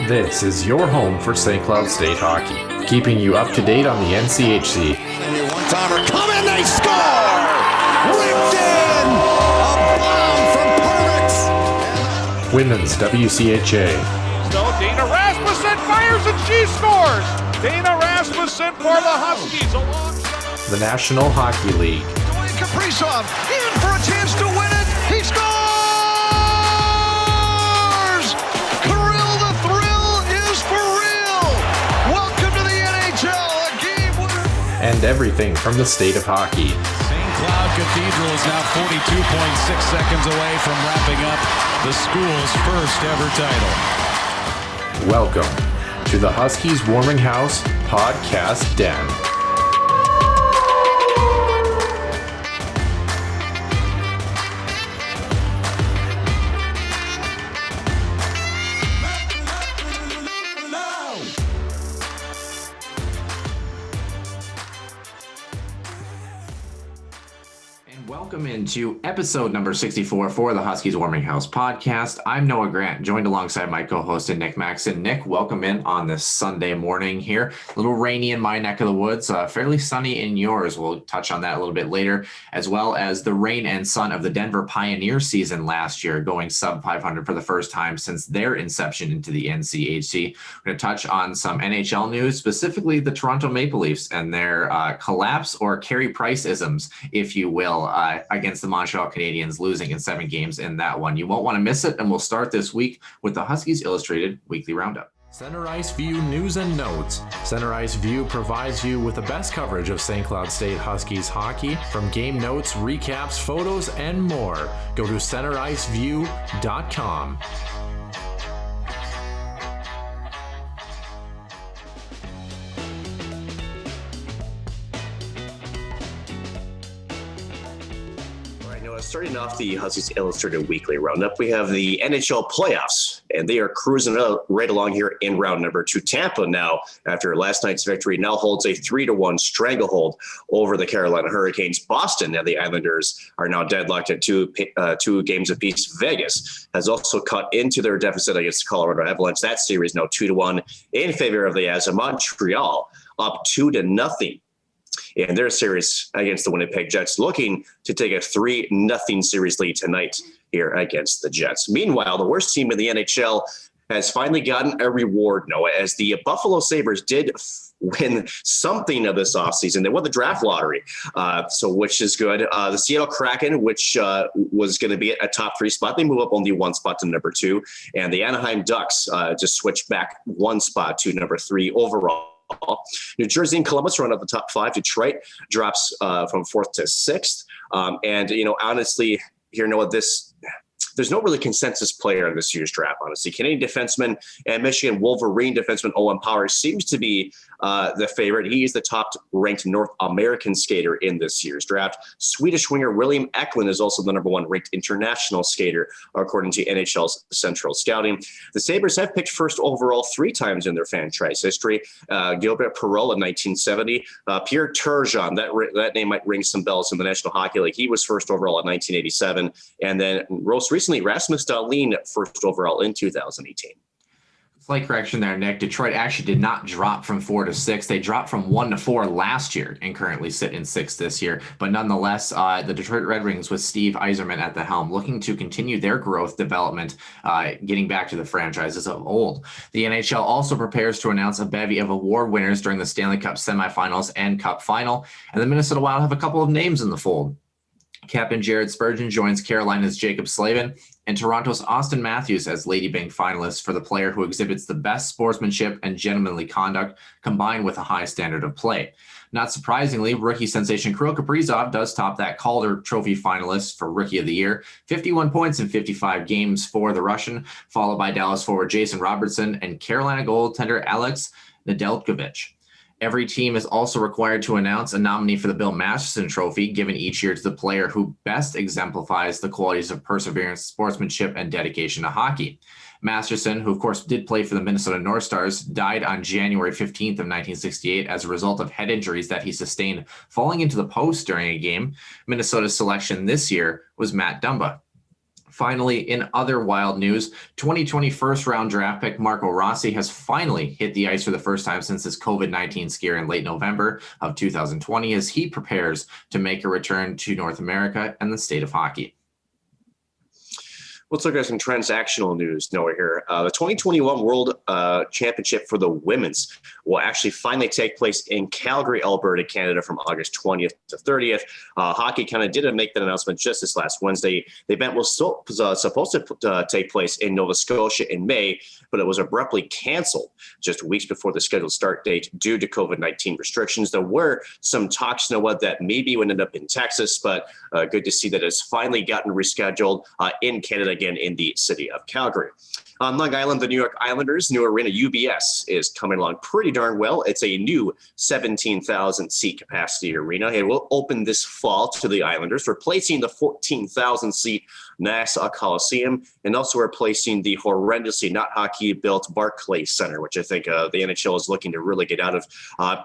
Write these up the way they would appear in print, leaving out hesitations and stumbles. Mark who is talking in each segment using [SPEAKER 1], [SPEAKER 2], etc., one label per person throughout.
[SPEAKER 1] This is your home for St. Cloud State hockey, keeping you up to date on the NCHC.
[SPEAKER 2] One-timer, come in, they score! Ripped in! A bomb from Permix!
[SPEAKER 1] Women's WCHA.
[SPEAKER 3] So Dana Rasmussen fires and she scores! Dana Rasmussen for the Huskies alongside
[SPEAKER 1] The National Hockey League.
[SPEAKER 2] Dwayne Kaprizov in for a chance to win it! He scores! Kirill, the thrill is for real! Welcome to the NHL, a game winner!
[SPEAKER 1] And everything from the state of hockey.
[SPEAKER 4] St. Cloud Cathedral is now 42.6 seconds away from wrapping up the school's first ever title.
[SPEAKER 1] Welcome to the Huskies Warming House Podcast Den.
[SPEAKER 5] Welcome into episode number 64 for the Huskies Warming House podcast. I'm Noah Grant, joined alongside my co-host Nick Maxon. Nick, welcome in on this Sunday morning here. A little rainy in my neck of the woods, fairly sunny in yours. We'll touch on that a little bit later, as well as the rain and sun of the Denver Pioneer season last year, going sub 500 for the first time since their inception into the NCHC. We're going to touch on some NHL news, specifically the Toronto Maple Leafs and their collapse or Carey Price-isms, if you will, against the Montreal Canadiens, losing in 7 games in that one. You won't want to miss it, and we'll start this week with the Huskies Illustrated Weekly Roundup.
[SPEAKER 1] Center Ice View News and Notes. Center Ice View provides you with the best coverage of St. Cloud State Huskies hockey, from game notes, recaps, photos, and more. Go to centericeview.com.
[SPEAKER 6] Starting off the Huskies Illustrated Weekly Roundup, we have the NHL playoffs, and they are cruising right along here in round number 2. Tampa now, after last night's victory, now holds a 3-1 stranglehold over the Carolina Hurricanes. Boston and the Islanders are now deadlocked at two games apiece. Vegas has also cut into their deficit against the Colorado Avalanche. That series now 2-1 in favor of the Avs. Montreal up 2-0. In their series against the Winnipeg Jets, looking to take a 3-0 series lead tonight here against the Jets. Meanwhile, the worst team in the NHL has finally gotten a reward, Noah, as the Buffalo Sabres did win something of this offseason. They won the draft lottery, which is good. The Seattle Kraken, which was going to be a top 3 spot, they move up only 1 spot to number 2. And the Anaheim Ducks just switched back 1 spot to number 3 overall. New Jersey and Columbus run up the top 5. Detroit drops from 4th to 6th. Honestly, here, Noah, there's no really consensus player in this year's draft, honestly. Canadian defenseman and Michigan Wolverine defenseman Owen Power seems to be the favorite. He is the top-ranked North American skater in this year's draft. Swedish winger William Eklund is also the number 1 ranked international skater, according to NHL's Central Scouting. The Sabres have picked first overall 3 times in their franchise history. Gilbert Perreault in 1970. Pierre Turgeon, that name might ring some bells in the National Hockey League. He was first overall in 1987. And then most recently, Rasmus Dahlin first overall in 2018.
[SPEAKER 5] Slight correction there, Nick. Detroit actually did not drop from 4 to 6. They dropped from 1 to 4 last year and currently sit in 6th this year. But nonetheless, the Detroit Red Wings with Steve Yzerman at the helm, looking to continue their growth development, getting back to the franchises of old. The NHL also prepares to announce a bevy of award winners during the Stanley Cup semifinals and Cup final. And the Minnesota Wild have a couple of names in the fold. Captain Jared Spurgeon joins Carolina's Jacob Slavin, and Toronto's Austin Matthews as Lady Byng finalist for the player who exhibits the best sportsmanship and gentlemanly conduct combined with a high standard of play. Not surprisingly, rookie sensation Kirill Kaprizov does top that Calder Trophy finalist for Rookie of the Year. 51 points in 55 games for the Russian, followed by Dallas forward Jason Robertson and Carolina goaltender Alex Nedeljkovic. Every team is also required to announce a nominee for the Bill Masterson Trophy, given each year to the player who best exemplifies the qualities of perseverance, sportsmanship, and dedication to hockey. Masterson, who of course did play for the Minnesota North Stars, died on January 15th of 1968 as a result of head injuries that he sustained falling into the post during a game. Minnesota's selection this year was Matt Dumba. Finally, in other wild news, 2020 first-round draft pick Marco Rossi has finally hit the ice for the first time since his COVID-19 scare in late November of 2020 as he prepares to make a return to North America and the state of hockey.
[SPEAKER 6] Let's look at some transactional news, Noah, here. The 2021 World Championship for the women's will actually finally take place in Calgary, Alberta, Canada from August 20th to 30th. Hockey kind of did make that announcement just this last Wednesday. The event was supposed to take place in Nova Scotia in May, but it was abruptly canceled just weeks before the scheduled start date due to COVID-19 restrictions. There were some talks, Noah, that maybe would end up in Texas, but good to see that it's finally gotten rescheduled in Canada again in the city of Calgary. On Long Island, the New York Islanders' new arena, UBS, is coming along pretty darn well. It's a new 17,000 seat capacity arena. It will open this fall to the Islanders, replacing the 14,000 seat Nassau Coliseum and also replacing the horrendously not hockey built Barclays Center, which I think the NHL is looking to really get out of.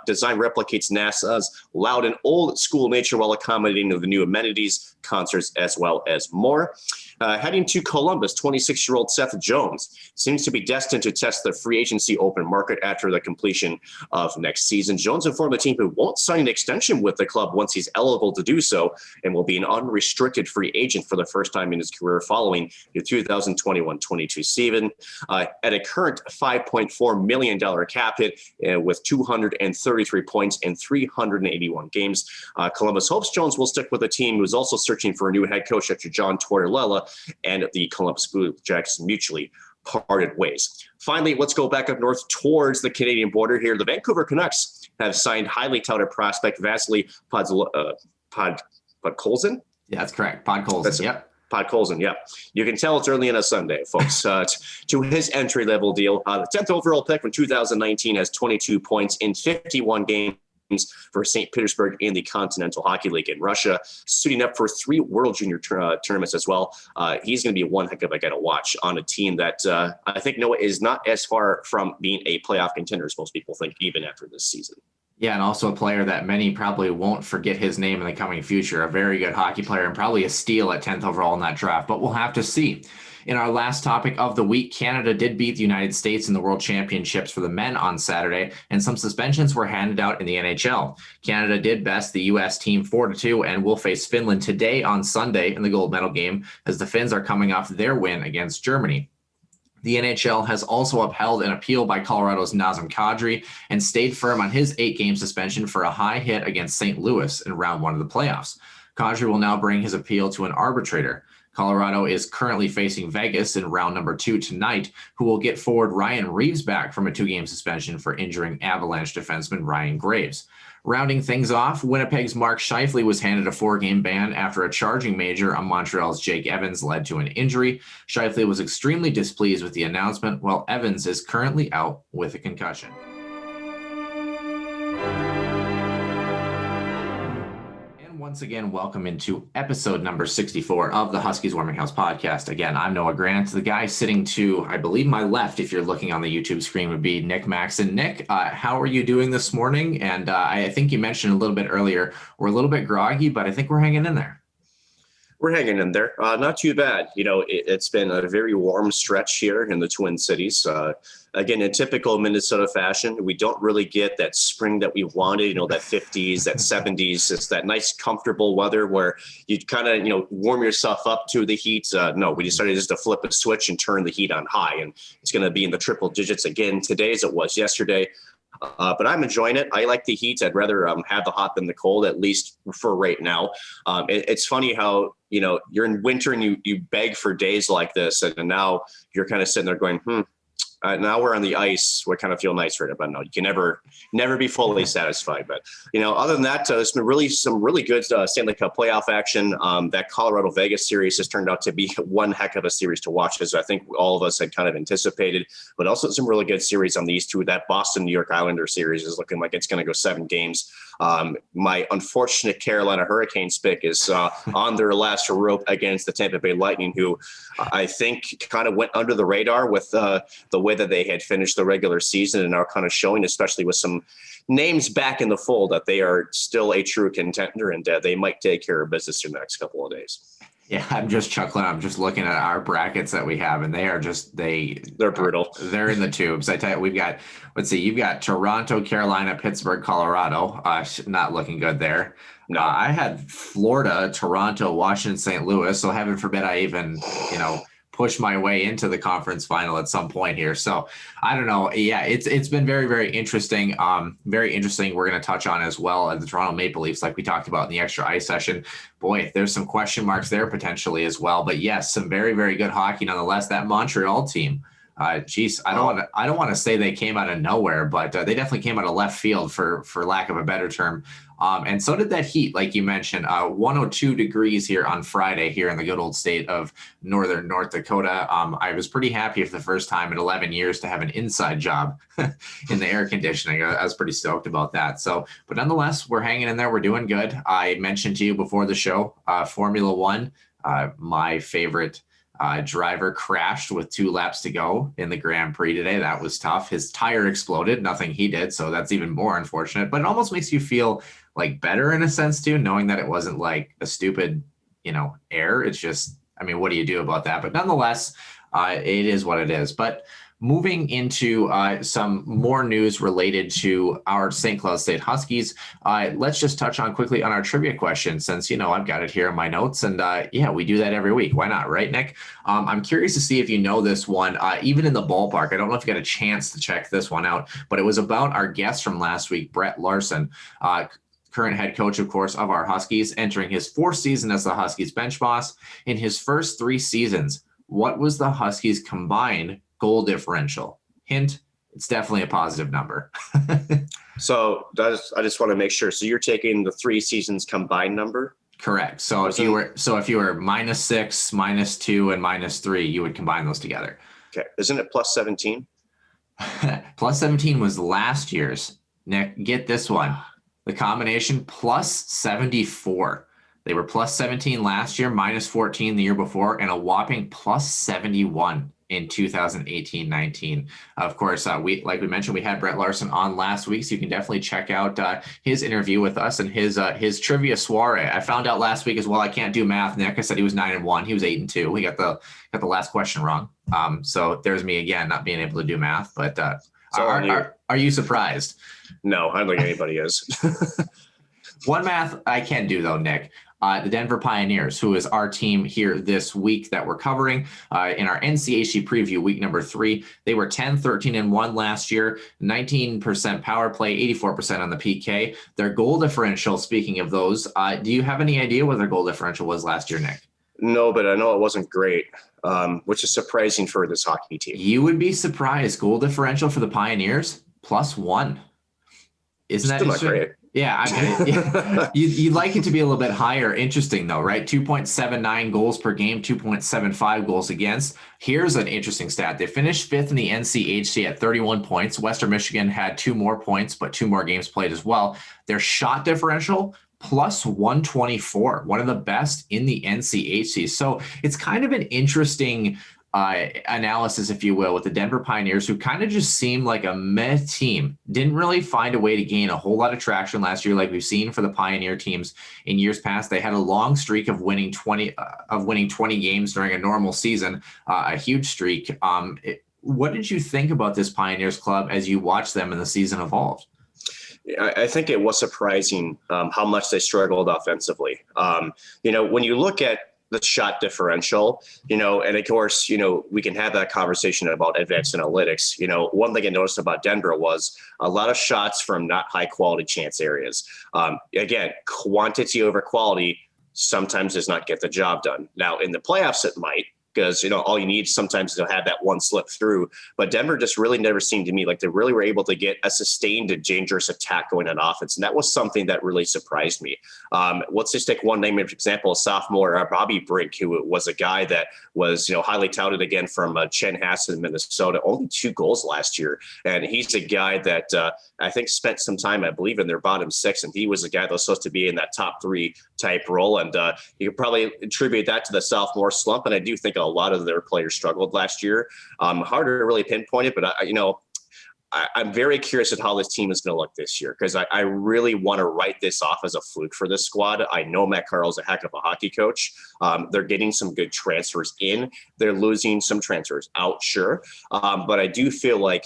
[SPEAKER 6] Design replicates Nassau's loud and old school nature while accommodating the new amenities, concerts, as well as more. Heading to Columbus, 26-year-old Seth Jones seems to be destined to test the free agency open market after the completion of next season. Jones informed the team he won't sign an extension with the club once he's eligible to do so and will be an unrestricted free agent for the first time in his career following the 2021-22 season. At a current $5.4 million cap hit with 233 points in 381 games, Columbus hopes Jones will stick with the team, who's also searching for a new head coach after John Tortorella and the Columbus Blue Jackets mutually parted ways. Finally, let's go back up north towards the Canadian border here. The Vancouver Canucks have signed highly touted prospect Vasily Podkolzin.
[SPEAKER 5] Yeah, that's correct. Podkolzin, yep.
[SPEAKER 6] Podkolzin, yeah. You can tell it's early on a Sunday, folks. To his entry-level deal. The 10th overall pick from 2019 has 22 points in 51 games for St. Petersburg in the Continental Hockey League in Russia, suiting up for 3 World Junior tournaments as well. He's going to be one heck of a guy to watch on a team that I think, Noah, is not as far from being a playoff contender as most people think, even after this season.
[SPEAKER 5] Yeah, and also a player that many probably won't forget his name in the coming future. A very good hockey player and probably a steal at 10th overall in that draft, but we'll have to see. In our last topic of the week, Canada did beat the United States in the World Championships for the men on Saturday, and some suspensions were handed out in the NHL. Canada did best the U.S. team 4-2 and will face Finland today on Sunday in the gold medal game as the Finns are coming off their win against Germany. The NHL has also upheld an appeal by Colorado's Nazem Kadri and stayed firm on his 8-game suspension for a high hit against St. Louis in round 1 of the playoffs. Kadri will now bring his appeal to an arbitrator. Colorado is currently facing Vegas in round number 2 tonight, who will get forward Ryan Reeves back from a 2-game suspension for injuring Avalanche defenseman Ryan Graves. Rounding things off, Winnipeg's Mark Scheifele was handed a 4-game ban after a charging major on Montreal's Jake Evans led to an injury. Scheifele was extremely displeased with the announcement, while Evans is currently out with a concussion. Once again, welcome into episode number 64 of the Huskies Warming House podcast. Again, I'm Noah Grant. The guy sitting to, I believe, my left, if you're looking on the YouTube screen, would be Nick Maxon. Nick, how are you doing this morning? And I think you mentioned a little bit earlier, we're a little bit groggy, but I think we're hanging in there.
[SPEAKER 6] We're hanging in there. Not too bad. You know, it's been a very warm stretch here in the Twin Cities. Again, in typical Minnesota fashion, we don't really get that spring that we wanted, you know, that 50s, that 70s. It's that nice, comfortable weather where you kind of, you know, warm yourself up to the heat. No, we decided just to flip a switch and turn the heat on high. And it's going to be in the triple digits again today as it was yesterday. But I'm enjoying it. I like the heat. I'd rather have the hot than the cold, at least for right now. It's funny how, you know, you're in winter and you beg for days like this. And now you're kind of sitting there going, now we're on the ice. We kind of feel nice right now, but no, you can never be fully satisfied. But, you know, other than that, it's been really some really good Stanley Cup playoff action. That Colorado Vegas series has turned out to be one heck of a series to watch, as I think all of us had kind of anticipated, but also some really good series on these two. That Boston New York Islander series is looking like it's going to go 7 games. My unfortunate Carolina Hurricanes pick is on their last rope against the Tampa Bay Lightning, who I think kind of went under the radar with the way that they had finished the regular season and are kind of showing, especially with some names back in the fold, that they are still a true contender and they might take care of business in the next couple of days.
[SPEAKER 5] Yeah, I'm just chuckling. I'm just looking at our brackets that we have, and they are just
[SPEAKER 6] They're brutal.
[SPEAKER 5] They're in the tubes. I tell you, we've got, let's see, you've got Toronto, Carolina, Pittsburgh, Colorado. Not looking good there.
[SPEAKER 6] No.
[SPEAKER 5] I had Florida, Toronto, Washington, St. Louis. So heaven forbid I even, push my way into the conference final at some point here. So I don't know. Yeah, it's been very, very interesting. Very interesting. We're going to touch on as well at the Toronto Maple Leafs, like we talked about in the extra ice session. Boy, there's some question marks there potentially as well. But yes, some very, very good hockey nonetheless. That Montreal team. I don't want to say they came out of nowhere, but they definitely came out of left field for lack of a better term. And so did that Heat, like you mentioned, 102 degrees here on Friday here in the good old state of northern North Dakota. I was pretty happy for the first time in 11 years to have an inside job in the air conditioning. I was pretty stoked about that. So, but nonetheless, we're hanging in there. We're doing good. I mentioned to you before the show, Formula One, my favorite driver crashed with 2 laps to go in the Grand Prix today. That was tough. His tire exploded, nothing he did. So that's even more unfortunate, but it almost makes you feel like better in a sense too, knowing that it wasn't like a stupid, error. It's just, what do you do about that? But nonetheless, it is what it is. But moving into some more news related to our St. Cloud State Huskies, let's just touch on quickly on our trivia question since, I've got it here in my notes. And yeah, we do that every week. Why not? Right, Nick? I'm curious to see if you know this one, even in the ballpark. I don't know if you got a chance to check this one out, but it was about our guest from last week, Brett Larson, current head coach, of course, of our Huskies, entering his 4th season as the Huskies bench boss. In his first 3 seasons, what was the Huskies' combined goal differential? Hint, it's definitely a positive number.
[SPEAKER 6] So I just want to make sure. So you're taking the 3 seasons combined number?
[SPEAKER 5] Correct. So if you were -6, -2, and -3, you would combine those together.
[SPEAKER 6] Okay. Isn't it plus 17?
[SPEAKER 5] Plus 17 was last year's. Nick, get this one. The combination plus 74. They were plus 17 last year, -14 the year before, and a whopping plus 71 in 2018-19. Of course, we mentioned, we had Brett Larson on last week, so you can definitely check out his interview with us and his trivia soiree. I found out last week as well. I can't do math, Nick. I said he was 9-1. He was 8-2. We got the last question wrong. So there's me again, not being able to do math. But are you surprised?
[SPEAKER 6] No, I don't think anybody is.
[SPEAKER 5] One math I can do though, Nick. The Denver Pioneers, who is our team here this week that we're covering in our NCHC preview, week number 3. They were 10-13-1 last year, 19% power play, 84% on the PK. Their goal differential, speaking of those, do you have any idea what their goal differential was last year, Nick?
[SPEAKER 6] No, but I know it wasn't great, which is surprising for this hockey team.
[SPEAKER 5] You would be surprised. Goal differential for the Pioneers, +1. Isn't that
[SPEAKER 6] not great?
[SPEAKER 5] Yeah, you'd like it to be a little bit higher. Interesting, though, right? 2.79 goals per game, 2.75 goals against. Here's an interesting stat. They finished 5th in the NCHC at 31 points. Western Michigan had 2 more points, but 2 more games played as well. Their shot differential, +124, one of the best in the NCHC. So it's kind of an interesting analysis, if you will, with the Denver Pioneers, who kind of just seemed like a meh team. Didn't really find a way to gain a whole lot of traction last year, like we've seen for the Pioneer teams in years past. They had a long streak of winning 20 games during a normal season, a huge streak. What did you think about this Pioneers club as you watched them and the season evolved?
[SPEAKER 6] I think it was surprising how much they struggled offensively. When you look at the shot differential, and of course, we can have that conversation about advanced analytics. One thing I noticed about Denver was a lot of shots from not high quality chance areas. Again, quantity over quality sometimes does not get the job done. Now in the playoffs, it might, because, all you need sometimes to have that one slip through. But Denver just really never seemed to me like they really were able to get a sustained and dangerous attack going on offense. And that was something that really surprised me. Let's just take one name, for example, a sophomore, Bobby Brink, who was a guy that was, highly touted again from Chanhassen, Minnesota, only 2 goals last year. And he's a guy that I think spent some time, I believe, in their bottom 6. And he was a guy that was supposed to be in that top 3 type role. And you could probably attribute that to the sophomore slump. And I do think a lot of their players struggled last year. Hard to really pinpoint it, but I'm very curious at how this team is going to look this year, because I really want to write this off as a fluke for this squad. I know Matt Carl's a heck of a hockey coach. They're getting some good transfers in. They're losing some transfers out, sure. But I do feel like,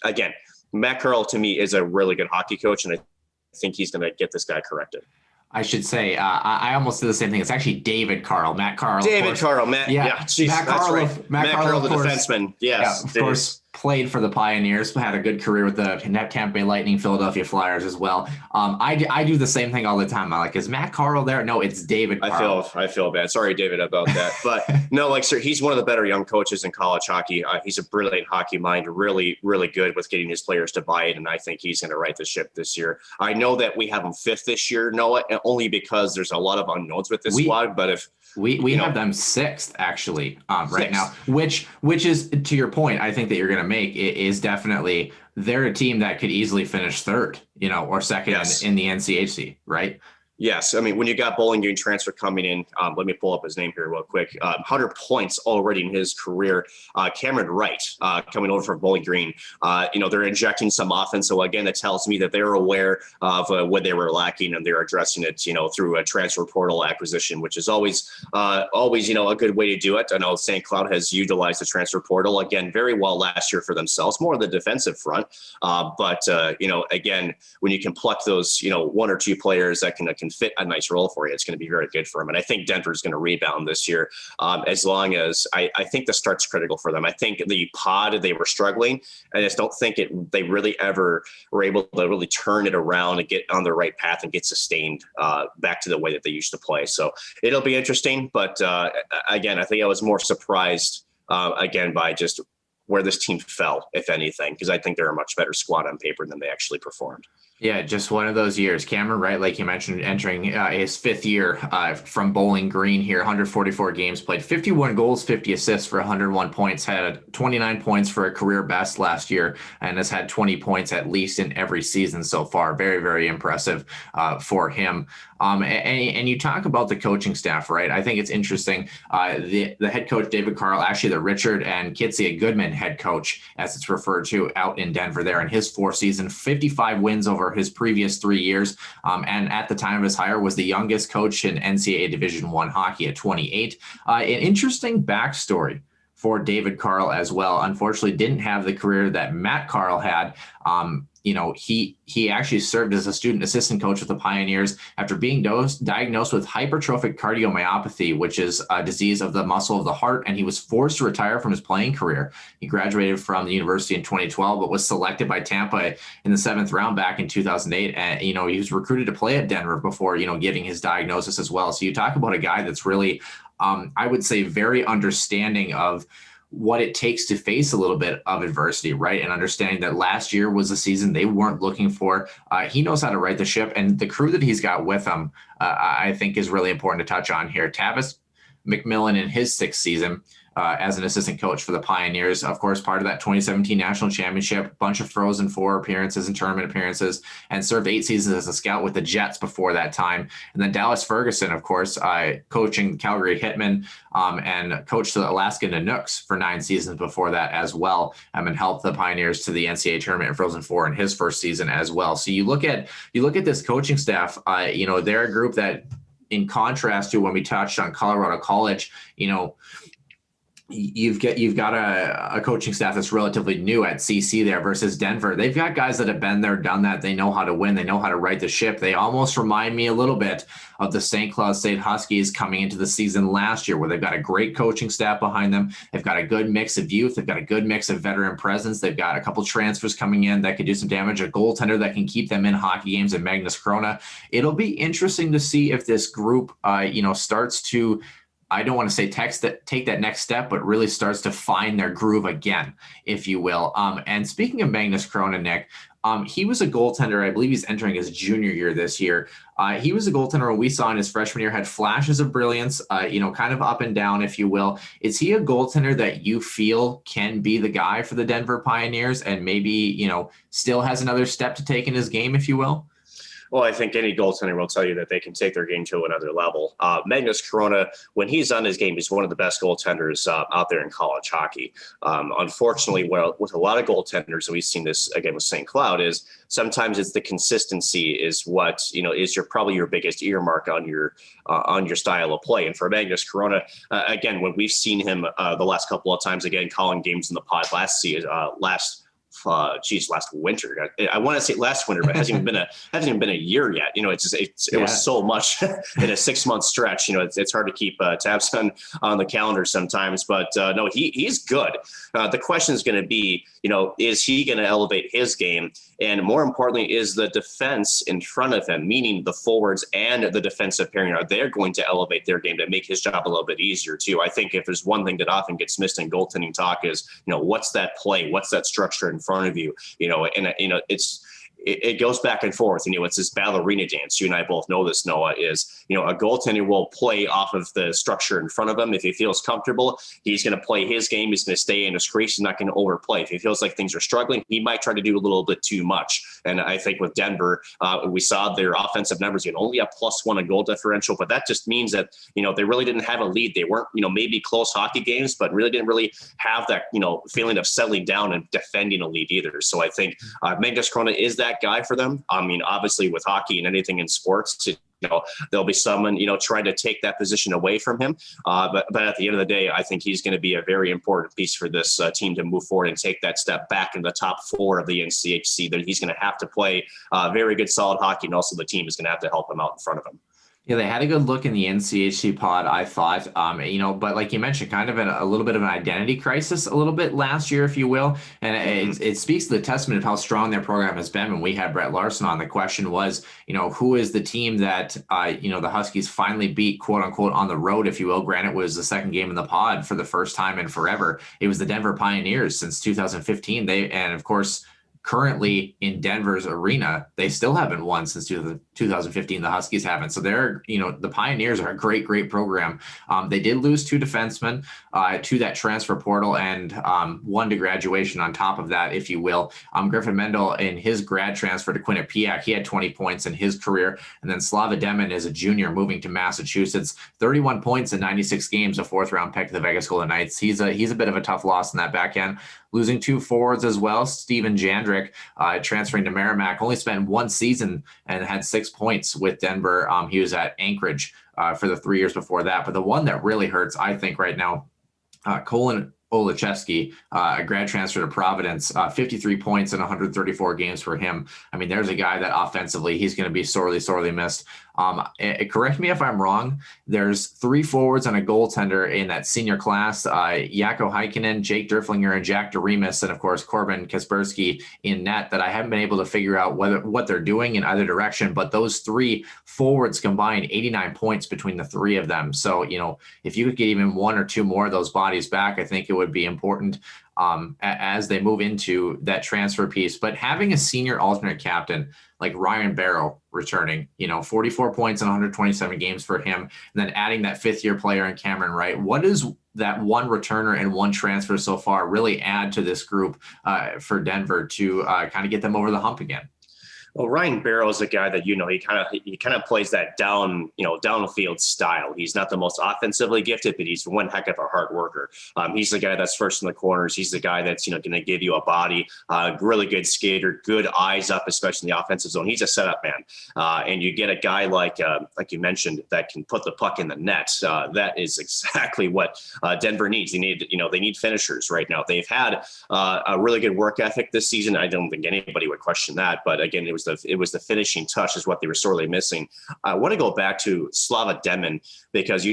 [SPEAKER 6] again, Matt Carl to me is a really good hockey coach, and I think he's going to get this guy corrected.
[SPEAKER 5] I should say, I almost did the same thing. It's actually David Carl, Matt Carl.
[SPEAKER 6] David Carl, Matt. Yeah, geez,
[SPEAKER 5] Matt
[SPEAKER 6] that's
[SPEAKER 5] Carl,
[SPEAKER 6] right.
[SPEAKER 5] Matt
[SPEAKER 6] Carl, the
[SPEAKER 5] course,
[SPEAKER 6] defenseman. Yes,
[SPEAKER 5] yeah, of course. Played for the Pioneers, had a good career with the Tampa Bay Lightning, Philadelphia Flyers as well. I do the same thing all the time. I'm like, is Matt Carl there? No, it's David Carl.
[SPEAKER 6] I feel bad. Sorry, David, about that. But no, like, sir, he's one of the better young coaches in college hockey. He's a brilliant hockey mind, really, really good with getting his players to buy it. And I think he's going to right the ship this year. I know that we have him 5th this year, Noah, only because there's a lot of unknowns with this squad. But if
[SPEAKER 5] we have them 6th actually right now, which is, to your point, I think that you're going to make, it is definitely, they're a team that could easily finish 3rd, or 2nd in the NCHC, right?
[SPEAKER 6] Yes. I mean, when you got Bowling Green transfer coming in, let me pull up his name here real quick. 100 points already in his career. Cameron Wright coming over from Bowling Green. They're injecting some offense. So again, that tells me that they're aware of what they were lacking, and they're addressing it, through a transfer portal acquisition, which is always, a good way to do it. I know St. Cloud has utilized the transfer portal again very well last year for themselves, more on the defensive front. But again, when you can pluck those, 1 or 2 players that can fit a nice role for you, it's going to be very good for them. And I think Denver's going to rebound this year, as long as I think the start's critical for them. I think the pod, they were struggling. I just don't think they really ever were able to really turn it around and get on the right path and get sustained back to the way that they used to play. So it'll be interesting. But again, I think I was more surprised again by just where this team fell, if anything, because I think they're a much better squad on paper than they actually performed.
[SPEAKER 5] Yeah, just one of those years. Cameron Wright, like you mentioned, entering his 5th year from Bowling Green here, 144 games played, 51 goals, 50 assists for 101 points, had 29 points for a career best last year, and has had 20 points at least in every season so far. Very, very impressive for him. And you talk about the coaching staff, right? I think it's interesting. The head coach, David Carl, actually the Richard and Kitsia Goodman head coach, as it's referred to, out in Denver there in his 4th season, 55 wins over his previous 3 years. And at the time of his hire was the youngest coach in NCAA Division I hockey at 28. An interesting backstory for David Carl as well. Unfortunately, didn't have the career that Matt Carl had. He actually served as a student assistant coach with the Pioneers after being diagnosed with hypertrophic cardiomyopathy, which is a disease of the muscle of the heart, and he was forced to retire from his playing career. He graduated from the university in 2012, but was selected by Tampa in the 7th round back in 2008. And, he was recruited to play at Denver before, getting his diagnosis as well. So you talk about a guy that's really, I would say, very understanding of what it takes to face a little bit of adversity, right? And understanding that last year was a season they weren't looking for. He knows how to right the ship, and the crew that he's got with him, I think is really important to touch on here. Tavis McMillan in his 6th season as an assistant coach for the Pioneers, of course, part of that 2017 national championship, bunch of Frozen Four appearances and tournament appearances, and served 8 seasons as a scout with the Jets before that time. And then Dallas Ferguson, of course, coaching Calgary Hitmen and coached the Alaska Nanooks for 9 seasons before that as well, and helped the Pioneers to the NCAA tournament at Frozen Four in his 1st season as well. So you look at this coaching staff, they're a group that, in contrast to when we touched on Colorado College, you've got a coaching staff that's relatively new at CC there versus Denver. They've got guys that have been there, done that. They know how to win. They know how to right the ship. They almost remind me a little bit of the St. Cloud State Huskies coming into the season last year, where they've got a great coaching staff behind them. They've got a good mix of youth. They've got a good mix of veteran presence. They've got a couple transfers coming in that could do some damage, a goaltender that can keep them in hockey games, and Magnus Krona. It'll be interesting to see if this group, starts to, I don't want to say take that next step, but really starts to find their groove again, if you will. And speaking of Magnus Krona, Nick, he was a goaltender. I believe he's entering his junior year this year. He was a goaltender when we saw in his freshman year, had flashes of brilliance, kind of up and down, if you will. Is he a goaltender that you feel can be the guy for the Denver Pioneers and maybe, still has another step to take in his game, if you will?
[SPEAKER 6] Well, I think any goaltender will tell you that they can take their game to another level. Magnus Corona, when he's on his game, he's one of the best goaltenders out there in college hockey. Unfortunately, with a lot of goaltenders, and we've seen this again with St. Cloud, is sometimes it's the consistency is what, is probably your biggest earmark on your style of play. And for Magnus Corona, again, when we've seen him the last couple of times, again, calling games in the pod last winter. I want to say last winter, but it hasn't even been a year yet. It was so much in a 6-month stretch. It's hard to keep tabs on the calendar sometimes, but no, he's good. The question is going to be, is he going to elevate his game? And more importantly, is the defense in front of him, meaning the forwards and the defensive pairing, are they going to elevate their game to make his job a little bit easier too? I think if there's one thing that often gets missed in goaltending talk is, what's that play? What's that structure in front of you? It goes back and forth. It's this ballerina dance. You and I both know this, Noah, is, a goaltender will play off of the structure in front of him. If he feels comfortable, he's going to play his game. He's going to stay in his crease. He's not going to overplay. If he feels like things are struggling, he might try to do a little bit too much. And I think with Denver, we saw their offensive numbers, only a +1 in goal differential, but that just means that, they really didn't have a lead. They weren't, maybe close hockey games, but really didn't have that, feeling of settling down and defending a lead either. So I think Magnus Corona is that guy for them. I mean, obviously with hockey and anything in sports, there'll be someone, trying to take that position away from him. But at the end of the day, I think he's going to be a very important piece for this team to move forward and take that step back in the top 4 of the NCHC. That he's going to have to play very good, solid hockey, and also the team is going to have to help him out in front of him.
[SPEAKER 5] Yeah, they had a good look in the NCHC pod, I thought, but like you mentioned, kind of a little bit of an identity crisis a little bit last year, if you will. And it speaks to the testament of how strong their program has been. When we had Brett Larson on, the question was, who is the team that, the Huskies finally beat, quote unquote, on the road, if you will. Granted, it was the second game in the pod for the first time in forever. It was the Denver Pioneers since 2015. And of course, currently in Denver's arena, they still haven't won since 2015. The Huskies haven't. So they're, the Pioneers are a great program. They did lose 2 defensemen to that transfer portal and 1 to graduation on top of that, if you will. Griffin Mendel in his grad transfer to Quinnipiac, he had 20 points in his career. And then Slava Demin is a junior moving to Massachusetts, 31 points in 96 games, a 4th-round pick to the Vegas Golden Knights. He's a bit of a tough loss in that back end. Losing 2 forwards as well. Steven Jandrick transferring to Merrimack, only spent 1 season and had 6 points with Denver. He was at Anchorage for the 3 years before that. But the one that really hurts, I think, right now, Colin Olachevsky, a grad transfer to Providence, 53 points in 134 games for him. I mean, there's a guy that offensively, he's going to be sorely missed. Correct me if I'm wrong. There's 3 forwards and a goaltender in that senior class, Jaakko Heikkinen, Jake Derflinger, and Jack Doremus, and of course, Corbin Kaspersky in net, that I haven't been able to figure out what they're doing in either direction. But those 3 forwards combined 89 points between the 3 of them. So, if you could get even 1 or 2 more of those bodies back, I think it would be important as they move into that transfer piece. But having a senior alternate captain like Ryan Barrow returning, 44 points in 127 games for him, and then adding that 5th-year player in Cameron Wright, what does that 1 returner and 1 transfer so far really add to this group for Denver to kind of get them over the hump again?
[SPEAKER 6] Well, Ryan Barrow is a guy that, he kind of plays that downfield style. He's not the most offensively gifted, but he's one heck of a hard worker. He's the guy that's first in the corners. He's the guy that's, going to give you a body, really good skater, good eyes up, especially in the offensive zone. He's a setup man. And you get a guy like you mentioned, that can put the puck in the net. That is exactly what Denver needs. They need finishers right now. They've had a really good work ethic this season. I don't think anybody would question that. But again, it was the finishing touch is what they were sorely missing. I want to go back to Slava Demin, because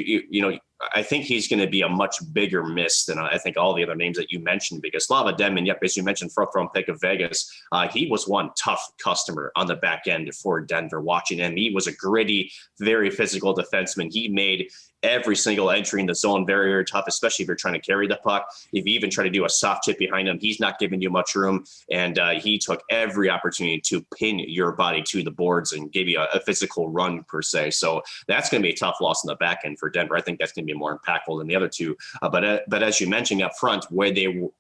[SPEAKER 6] I think he's going to be a much bigger miss than I think all the other names that you mentioned, because Slava Demin, as you mentioned, 4th-round pick of Vegas, he was one tough customer on the back end for Denver. Watching him, he was a gritty, very physical defenseman. He made every single entry in the zone very, very tough, especially if you're trying to carry the puck. If you even try to do a soft chip behind him, he's not giving you much room. And he took every opportunity to pin your body to the boards and give you a physical run, per se. So that's going to be a tough loss in the back end for Denver. I think that's going to be more impactful than the other 2. But as you mentioned up front, where they,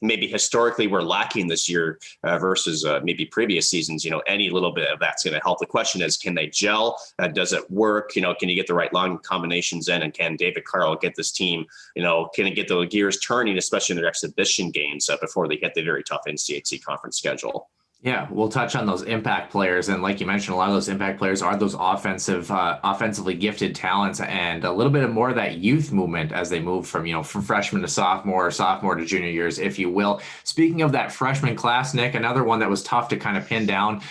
[SPEAKER 6] maybe historically we're lacking this year versus maybe previous seasons. Any little bit of that's going to help. The question is, can they gel? Does it work? Can you get the right line combinations in? And can David Carle get this team, can it get the gears turning, especially in their exhibition games before they hit the very tough NCHC conference schedule?
[SPEAKER 5] Yeah, we'll touch on those impact players. And like you mentioned, a lot of those impact players are those offensively gifted talents, and a little bit more of that youth movement as they move from, from freshman to sophomore, or sophomore to junior years, if you will. Speaking of that freshman class, Nick, another one that was tough to kind of pin down.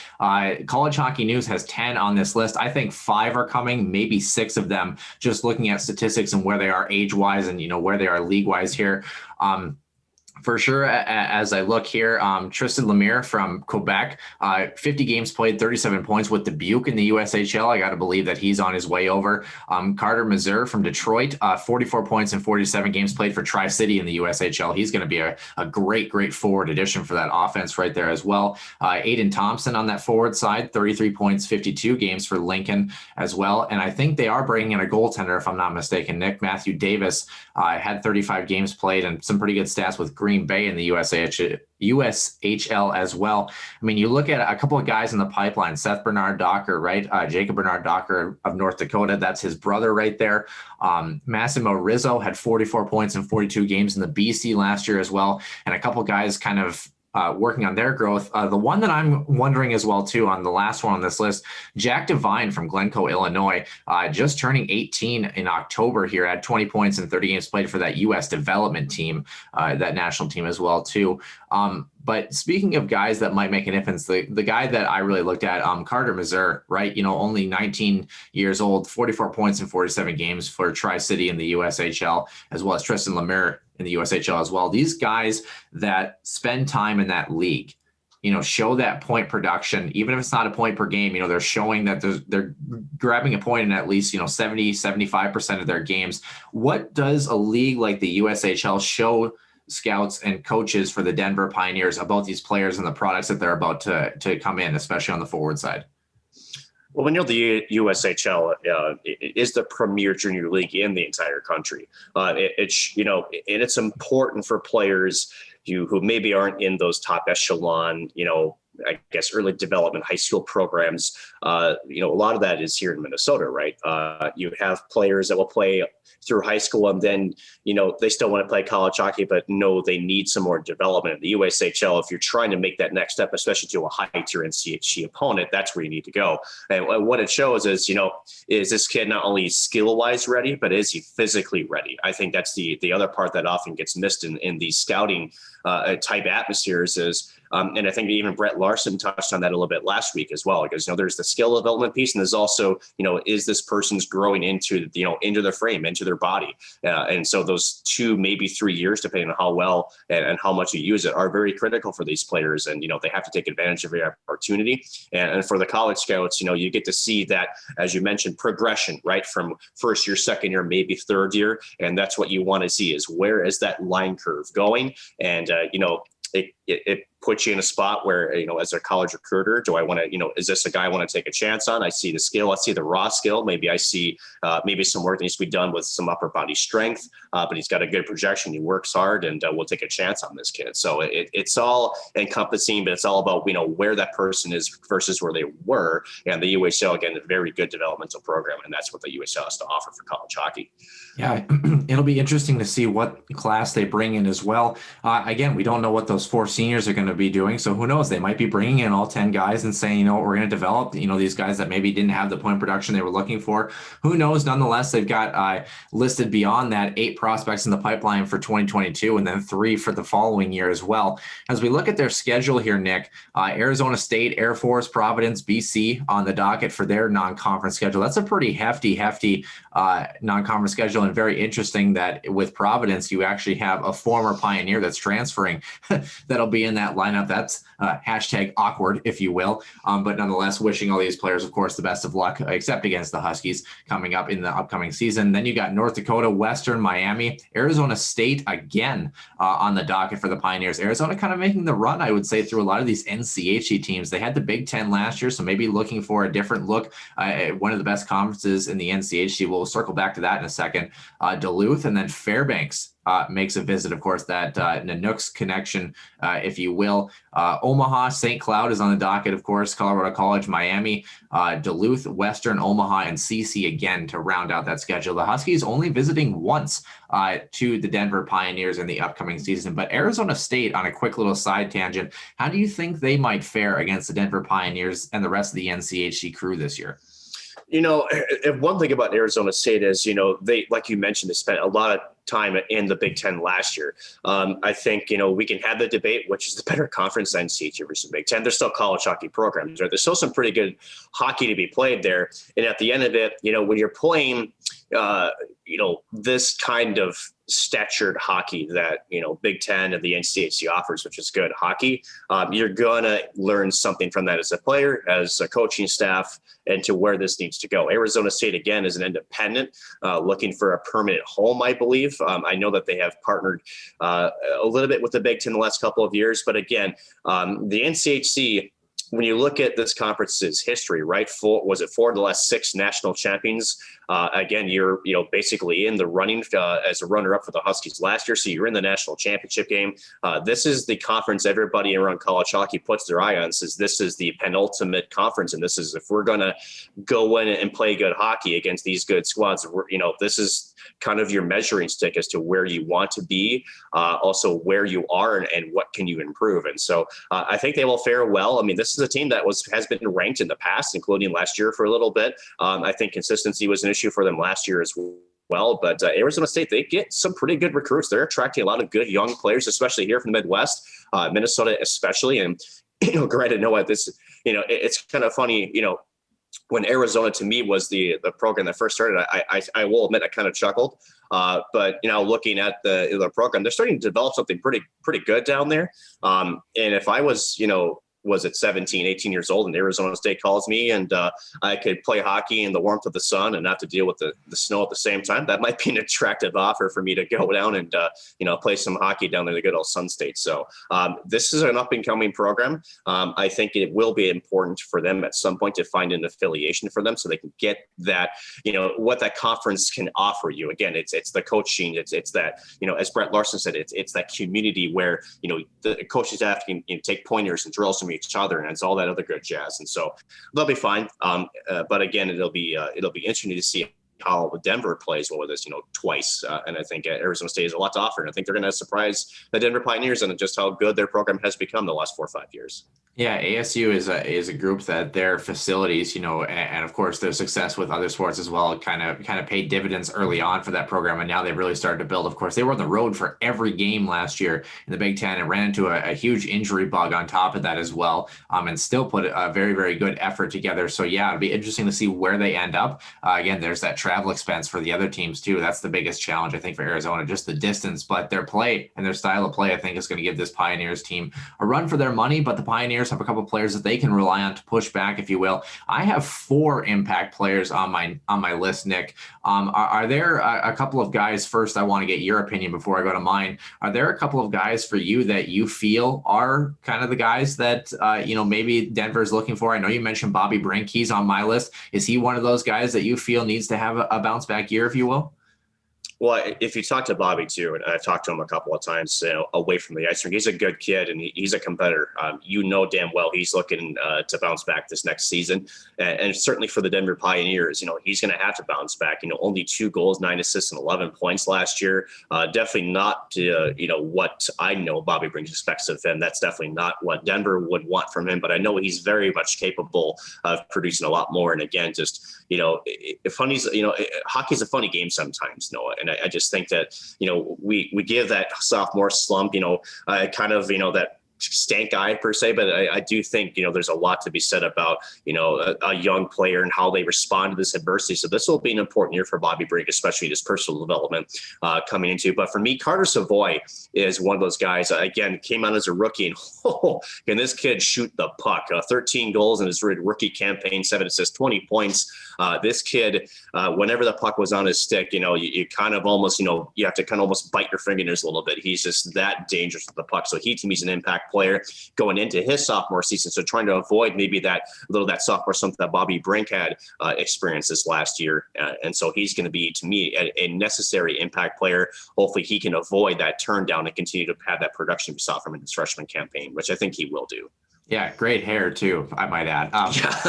[SPEAKER 5] College Hockey News has 10 on this list. I think 5 are coming, maybe 6 of them, just looking at statistics and where they are age-wise and, where they are league-wise here. For sure, as I look here, Tristan Lemire from Quebec, 50 games played, 37 points with Dubuque in the USHL. I got to believe that he's on his way over. Carter Mazur from Detroit, 44 points in 47 games played for Tri-City in the USHL. He's going to be a great forward addition for that offense right there as well. Aiden Thompson on that forward side, 33 points, 52 games for Lincoln as well. And I think they are bringing in a goaltender, if I'm not mistaken. Nick Matthew Davis had 35 games played and some pretty good stats with Green Bay in the USHL as well. I mean, you look at a couple of guys in the pipeline, Seth Bernard Docker, right? Jacob Bernard Docker of North Dakota. That's his brother right there. Massimo Rizzo had 44 points in 42 games in the BC last year as well. And a couple of guys kind of working on their growth. The one that I'm wondering as well, too, on the last one on this list, Jack Devine from Glencoe, Illinois, just turning 18 in October here, had 20 points in 30 games played for that U.S. development team, that national team as well, too. But speaking of guys that might make a difference, the guy that I really looked at, Carter Mazur, right? Only 19 years old, 44 points in 47 games for Tri-City in the USHL, as well as Tristan Lemire in the USHL as well. These guys that spend time in that league, show that point production, even if it's not a point per game, they're showing that they're grabbing a point in at least, 70, 75% of their games. What does a league like the USHL show scouts and coaches for the Denver Pioneers about these players and the products that they're about to come in, especially on the forward side?
[SPEAKER 6] Well, the USHL is the premier junior league in the entire country. It's important for players who maybe aren't in those top echelon, I guess, early development high school programs. A lot of that is here in Minnesota, right? You have players that will play through high school and then, they still want to play college hockey, but no, they need some more development. The USHL, if you're trying to make that next step, especially to a high tier NCHC opponent, that's where you need to go. And what it shows is, is this kid not only skill wise ready, but is he physically ready? I think that's the other part that often gets missed in these scouting type atmospheres is, and I think even Brett Larson touched on that a little bit last week as well, because, there's the skill development piece and there's also, is this person's growing into their frame, into their body. And so those 2, maybe 3 years, depending on how well and how much you use it, are very critical for these players. And, they have to take advantage of every opportunity. And for the college scouts, you get to see that, as you mentioned, progression, right? From first year, second year, maybe third year. And that's what you want to see is where is that line curve going? And, it puts you in a spot where, as a college recruiter, do I want to, is this a guy I want to take a chance on? I see the skill, I see the raw skill. Maybe I see maybe some work that needs to be done with some upper body strength, but he's got a good projection. He works hard and we'll take a chance on this kid. So it's all encompassing, but it's all about, where that person is versus where they were. And the USL, again, a very good developmental program. And that's what the USL has to offer for college hockey.
[SPEAKER 5] Yeah, it'll be interesting to see what class they bring in as well. Again, we don't know what those 4 seniors are going to be doing. So who knows? They might be bringing in all 10 guys and saying, we're going to develop, these guys that maybe didn't have the point production they were looking for. Who knows? Nonetheless, they've got listed beyond that 8 prospects in the pipeline for 2022 and then 3 for the following year as well. As we look at their schedule here, Nick, Arizona State, Air Force, Providence, BC on the docket for their non-conference schedule. That's a pretty hefty non-conference schedule, and very interesting that with Providence, you actually have a former Pioneer that's transferring that'll be in that lineup. That's hashtag awkward, if you will. But nonetheless, wishing all these players, of course, the best of luck, except against the Huskies coming up in the upcoming season. Then you got North Dakota, Western, Miami, Arizona State again on the docket for the Pioneers. Arizona kind of making the run, I would say, through a lot of these NCHC teams. They had the Big Ten last year, so maybe looking for a different look at one of the best conferences in the NCHC. We'll circle back to that in a second. Duluth and then Fairbanks makes a visit. Of course, that Nanooks connection, if you will. Omaha, St. Cloud is on the docket, of course, Colorado College, Miami, Duluth, Western, Omaha, and CC again to round out that schedule. The Huskies only visiting once to the Denver Pioneers in the upcoming season, but Arizona State, on a quick little side tangent, how do you think they might fare against the Denver Pioneers and the rest of the NCHC crew this year?
[SPEAKER 6] One thing about Arizona State is, they, like you mentioned, they spent a lot of time in the Big Ten last year. I think, we can have the debate, which is the better conference, NCHC versus Big Ten. There's still college hockey programs, right? There's still some pretty good hockey to be played there. And at the end of it, when you're playing, this kind of statured hockey that, Big Ten and the NCHC offers, which is good hockey, you're going to learn something from that as a player, as a coaching staff, and to where this needs to go. Arizona State, again, is an independent looking for a permanent home, I believe. I know that they have partnered a little bit with the Big Ten the last couple of years, but again, the NCHC, when you look at this conference's history, right? Four of the last 6 national champions? Again, you're basically in the running as a runner-up for the Huskies last year, so you're in the national championship game. This is the conference everybody around college hockey puts their eye on. Says this is the penultimate conference, and this is, if we're gonna go in and play good hockey against these good squads, this is kind of your measuring stick as to where you want to be, also where you are, and what can you improve. And so I think they will fare well. I mean, this is a team that has been ranked in the past, including last year for a little bit. I think consistency was an issue for them last year as well. But Arizona State, they get some pretty good recruits. They're attracting a lot of good young players, especially here from the Midwest, Minnesota especially. And granted, it's kind of funny, when Arizona to me was the program that first started, I will admit I kind of chuckled. But looking at the program, they're starting to develop something pretty good down there. And if I was was at 17, 18 years old, and Arizona State calls me and I could play hockey in the warmth of the sun and not to deal with the snow at the same time, that might be an attractive offer for me to go down and, play some hockey down in the good old Sun State. So this is an up and coming program. I think it will be important for them at some point to find an affiliation for them so they can get that, what that conference can offer you. Again, it's the coaching. It's that, as Brett Larson said, it's that community where, the coaches have to take pointers and drills from each other, and it's all that other good jazz. And so they'll be fine. But again, it'll be interesting to see how Denver plays well with this, twice. And I think Arizona State has a lot to offer. And I think they're going to surprise the Denver Pioneers and just how good their program has become the last 4 or 5 years.
[SPEAKER 5] Yeah, ASU is a group that their facilities, and of course their success with other sports as well, kind of paid dividends early on for that program, and now they've really started to build. Of course, they were on the road for every game last year in the Big Ten and ran into a huge injury bug on top of that as well, and still put a very, very good effort together. So yeah, it'd be interesting to see where they end up. Again, there's that travel expense for the other teams too. That's the biggest challenge I think for Arizona, just the distance. But their play and their style of play, I think, is going to give this Pioneers team a run for their money. But the Pioneers have a couple of players that they can rely on to push back, if you will. I have 4 impact players on my list, Nick. Are there a couple of guys? First, I want to get your opinion before I go to mine. Are there a couple of guys for you that you feel are kind of the guys that maybe Denver's looking for? I know you mentioned Bobby Brink. He's on my list. Is he one of those guys that you feel needs to have a bounce back year, if you will?
[SPEAKER 6] Well, if you talk to Bobby too, and I've talked to him a couple of times away from the ice rink, he's a good kid and he's a competitor. Damn well he's looking to bounce back this next season. And certainly for the Denver Pioneers, he's going to have to bounce back. Only 2 goals, 9 assists, and 11 points last year. Definitely not, what I know Bobby Brink expects of him. That's definitely not what Denver would want from him. But I know he's very much capable of producing a lot more. And again, just, hockey's a funny game sometimes, Noah. And I just think that, we give that sophomore slump, that stank eye per se, but I do think, there's a lot to be said about, a young player and how they respond to this adversity. So this will be an important year for Bobby Brink, especially his personal development coming into. But for me, Carter Savoy is one of those guys, again, came out as a rookie and can this kid shoot the puck? 13 goals in his rookie campaign, 7 assists, 20 points. This kid, whenever the puck was on his stick, you kind of almost, you have to kind of almost bite your fingernails a little bit. He's just that dangerous with the puck. So to me, he's an impact player going into his sophomore season. So trying to avoid maybe that sophomore slump that Bobby Brink had experienced this last year. And so he's going to be, to me, a necessary impact player. Hopefully he can avoid that turn down and continue to have that production we saw from his freshman campaign, which I think he will do.
[SPEAKER 5] Yeah, great hair too, I might add.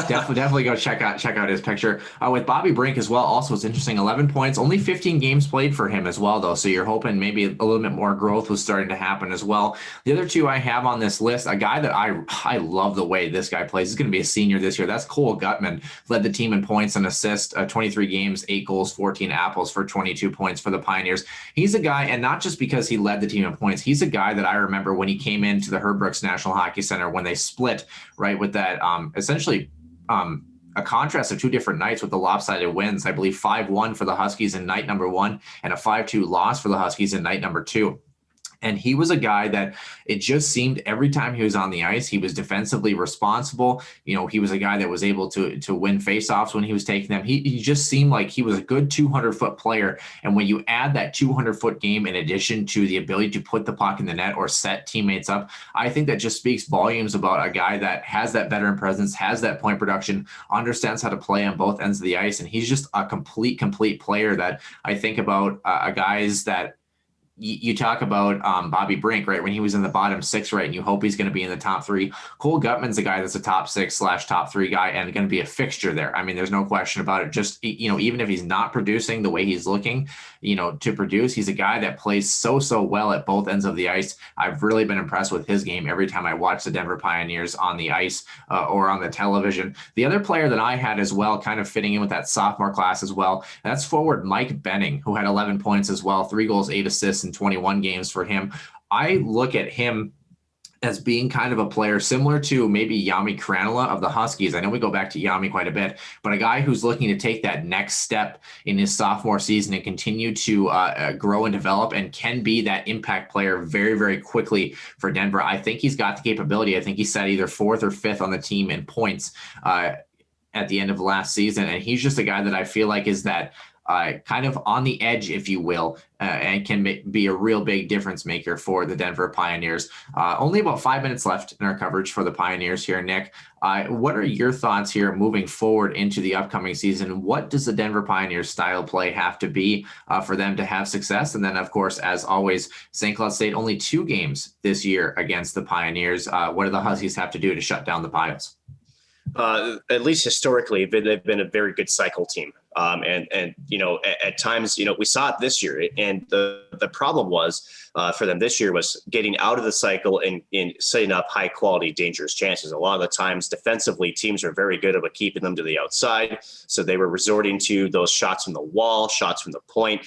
[SPEAKER 5] Definitely go check out his picture. With Bobby Brink as well, also it's interesting, 11 points, only 15 games played for him as well, though. So you're hoping maybe a little bit more growth was starting to happen as well. The other two I have on this list, a guy that I love the way this guy plays. He's going to be a senior this year. That's Cole Gutman. Led the team in points and assists, 23 games, 8 goals, 14 apples for 22 points for the Pioneers. He's a guy, and not just because he led the team in points, he's a guy that I remember when he came into the Herb Brooks National Hockey Center when they split, right, with that essentially a contrast of 2 different nights with the lopsided wins. I believe 5-1 for the Huskies in night number 1 and a 5-2 loss for the Huskies in night number 2. And he was a guy that it just seemed every time he was on the ice, he was defensively responsible. You know, he was a guy that was able to win faceoffs when he was taking them. He just seemed like he was a good 200-foot player. And when you add that 200-foot game in addition to the ability to put the puck in the net or set teammates up, I think that just speaks volumes about a guy that has that veteran presence, has that point production, understands how to play on both ends of the ice. And he's just a complete player that I think about guys that you talk about Bobby Brink, right? When he was in the bottom 6, right? And you hope he's going to be in the top 3. Cole Gutman's a guy that's a top 6/top 3 guy and going to be a fixture there. I mean, there's no question about it. Just, you know, even if he's not producing the way he's looking, you know, to produce, he's a guy that plays so well at both ends of the ice. I've really been impressed with his game every time I watch the Denver Pioneers on the ice or on the television. The other player that I had as well, kind of fitting in with that sophomore class as well, that's forward Mike Benning, who had 11 points as well, 3 goals, 8 assists in 21 games for him. I look at him as being kind of a player similar to maybe Yami Krannila of the Huskies. I know we go back to Yami quite a bit, but a guy who's looking to take that next step in his sophomore season and continue to grow and develop and can be that impact player very quickly for Denver. I think he's got the capability. I think he set either 4th or 5th on the team in points at the end of last season. And he's just a guy that I feel like is that kind of on the edge, if you will, and can be a real big difference maker for the Denver Pioneers. Only about 5 minutes left in our coverage for the Pioneers here, Nick. What are your thoughts here moving forward into the upcoming season? What does the Denver Pioneers style play have to be for them to have success? And then, of course, as always, St. Cloud State only 2 games this year against the Pioneers. What do the Huskies have to do to shut down the Pios?
[SPEAKER 6] At least historically, they've been a very good cycle team. And you know, at times, you know, we saw it this year, and the problem was for them this year was getting out of the cycle and setting up high quality, dangerous chances. A lot of the times defensively, teams are very good about keeping them to the outside. So they were resorting to those shots from the wall, shots from the point,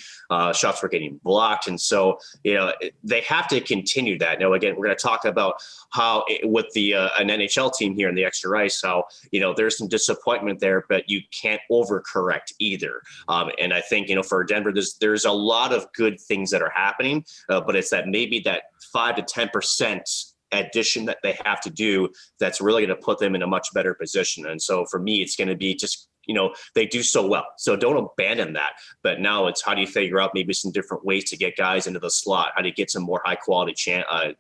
[SPEAKER 6] shots were getting blocked. And so, you know, they have to continue that. Now, again, we're going to talk about how with an NHL team here in the extra ice, how, you know, there's some disappointment there, but you can't overcorrect either. And I think, you know, for Denver, there's a lot of good things that are happening, but it's that maybe that 5 to 10% addition that they have to do that's really going to put them in a much better position. And so for me, it's going to be just, you know, they do so well. So don't abandon that. But now it's how do you figure out maybe some different ways to get guys into the slot? How do you get some more high quality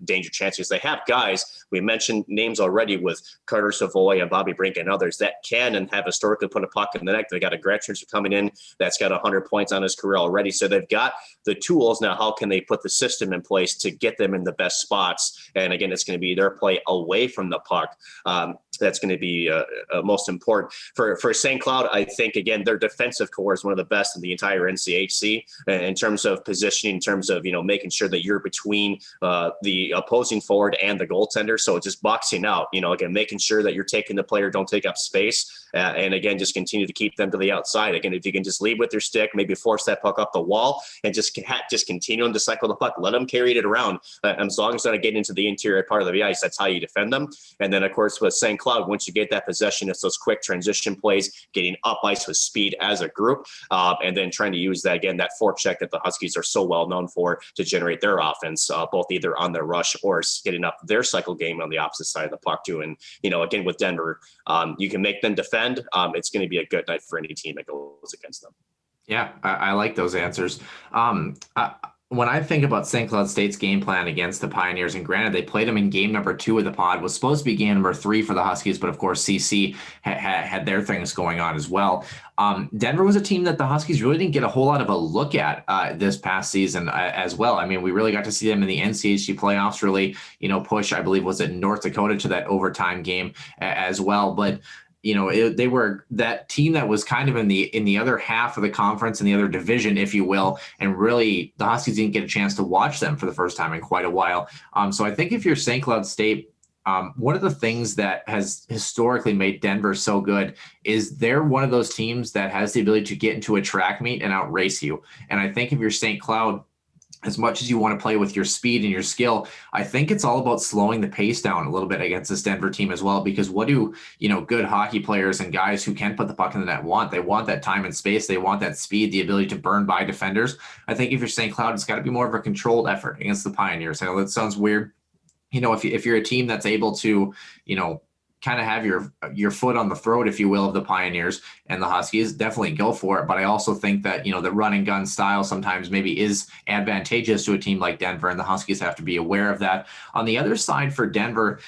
[SPEAKER 6] danger chances? They have guys, we mentioned names already with Carter Savoy and Bobby Brink and others that can and have historically put a puck in the net. They got a grad transfer coming in that's got 100 points on his career already. So they've got the tools. Now, how can they put the system in place to get them in the best spots? And again, it's going to be their play away from the puck. That's going to be most important for St. Cloud. I think, again, their defensive core is one of the best in the entire NCHC in terms of positioning, in terms of, you know, making sure that you're between the opposing forward and the goaltender. So just boxing out, you know, again, making sure that you're taking the player, don't take up space. And again, just continue to keep them to the outside. Again, if you can just lead with your stick, maybe force that puck up the wall and just continue them to cycle the puck, let them carry it around. As long as they're not getting into the interior part of the ice, that's how you defend them. And then, of course, with St. Cloud, once you get that possession, it's those quick transition plays, getting up ice with speed as a group, and then trying to use that, again, that forecheck that the Huskies are so well known for to generate their offense, both either on their rush or getting up their cycle game on the opposite side of the puck too. And, you know, again, with Denver, you can make them defend. It's going to be a good night for any team that goes against them.
[SPEAKER 5] Yeah, I like those answers. when I think about St. Cloud State's game plan against the Pioneers, and granted, they played them in game number 2 of the pod, was supposed to be game number 3 for the Huskies, but of course, CC had their things going on as well. Denver was a team that the Huskies really didn't get a whole lot of a look at this past season as well. I mean, we really got to see them in the NCHC playoffs really, push, I believe, was it North Dakota to that overtime game as well. But they were that team that was kind of in the other half of the conference, in the other division, if you will, and really the Huskies didn't get a chance to watch them for the first time in quite a while. So I think if you're St. Cloud State, one of the things that has historically made Denver so good is they're one of those teams that has the ability to get into a track meet and outrace you. And I think if you're St. Cloud, as much as you want to play with your speed and your skill, I think it's all about slowing the pace down a little bit against this Denver team as well, because what do, good hockey players and guys who can put the puck in the net want? They want that time and space. They want that speed, the ability to burn by defenders. I think if you're St. Cloud, it's got to be more of a controlled effort against the Pioneers. I know that sounds weird. If you're a team that's able to, kind of have your foot on the throat, if you will, of the Pioneers and the Huskies, definitely go for it. But I also think that, the run and gun style sometimes maybe is advantageous to a team like Denver, and the Huskies have to be aware of that. On the other side for Denver,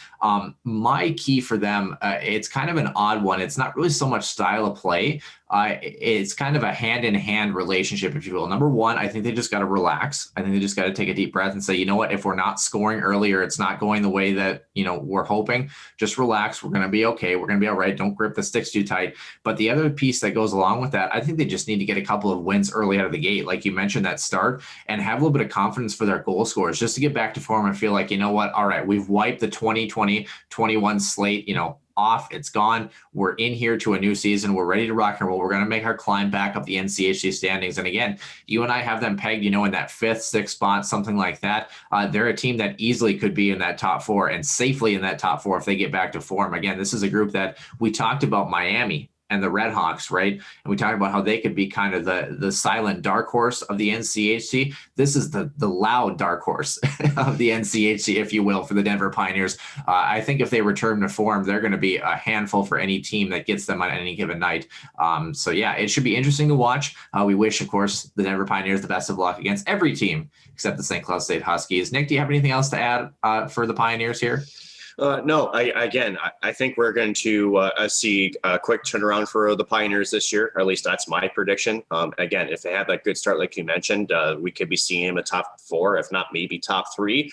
[SPEAKER 5] my key for them, it's kind of an odd one. It's not really so much style of play. It's kind of a hand-in-hand relationship, if you will. Number one, I think they just got to relax. I think they just got to take a deep breath and say, you know what, if we're not scoring earlier, it's not going the way that, we're hoping, just relax. We're going to be okay. We're going to be all right. Don't grip the sticks too tight. But the other piece that goes along with that, I think they just need to get a couple of wins early out of the gate, like you mentioned, that start, and have a little bit of confidence for their goal scorers just to get back to form and feel like, you know what, all right, we've wiped the 2020-21 slate, off. It's gone. We're in here to a new season. We're ready to rock and roll. We're going to make our climb back up the NCHC standings. And again, you and I have them pegged, in that 5th, 6th spot, something like that. They're a team that easily could be in that top 4 and safely in that top 4 if they get back to form. Again, this is a group that we talked about Miami and the Redhawks, right? And we talked about how they could be kind of the silent dark horse of the NCHC. This is the loud dark horse of the NCHC, if you will, for the Denver Pioneers. I think if they return to form, they're going to be a handful for any team that gets them on any given night. So yeah, it should be interesting to watch. We wish, of course, the Denver Pioneers the best of luck against every team except the St. Cloud State Huskies. Nick, do you have anything else to add for the Pioneers here?
[SPEAKER 6] No, I think we're going to see a quick turnaround for the Pioneers this year, or at least that's my prediction. Again, if they have that good start, like you mentioned, we could be seeing them in the top 4, if not maybe top 3.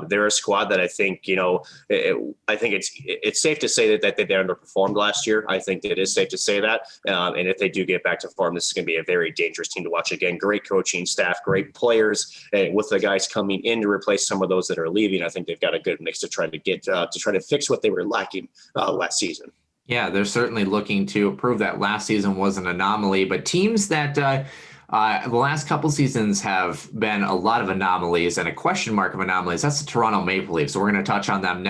[SPEAKER 6] They're a squad that I think, I think it's safe to say that they underperformed last year. I think it is safe to say that. And if they do get back to form, this is going to be a very dangerous team to watch. Again, great coaching staff, great players, and with the guys coming in to replace some of those that are leaving, I think they've got a good mix to try to get to try to fix what they were lacking last season.
[SPEAKER 5] Yeah, they're certainly looking to prove that last season was an anomaly, but teams that the last couple seasons have been a lot of anomalies and a question mark of anomalies. That's the Toronto Maple Leafs. So we're going to touch on them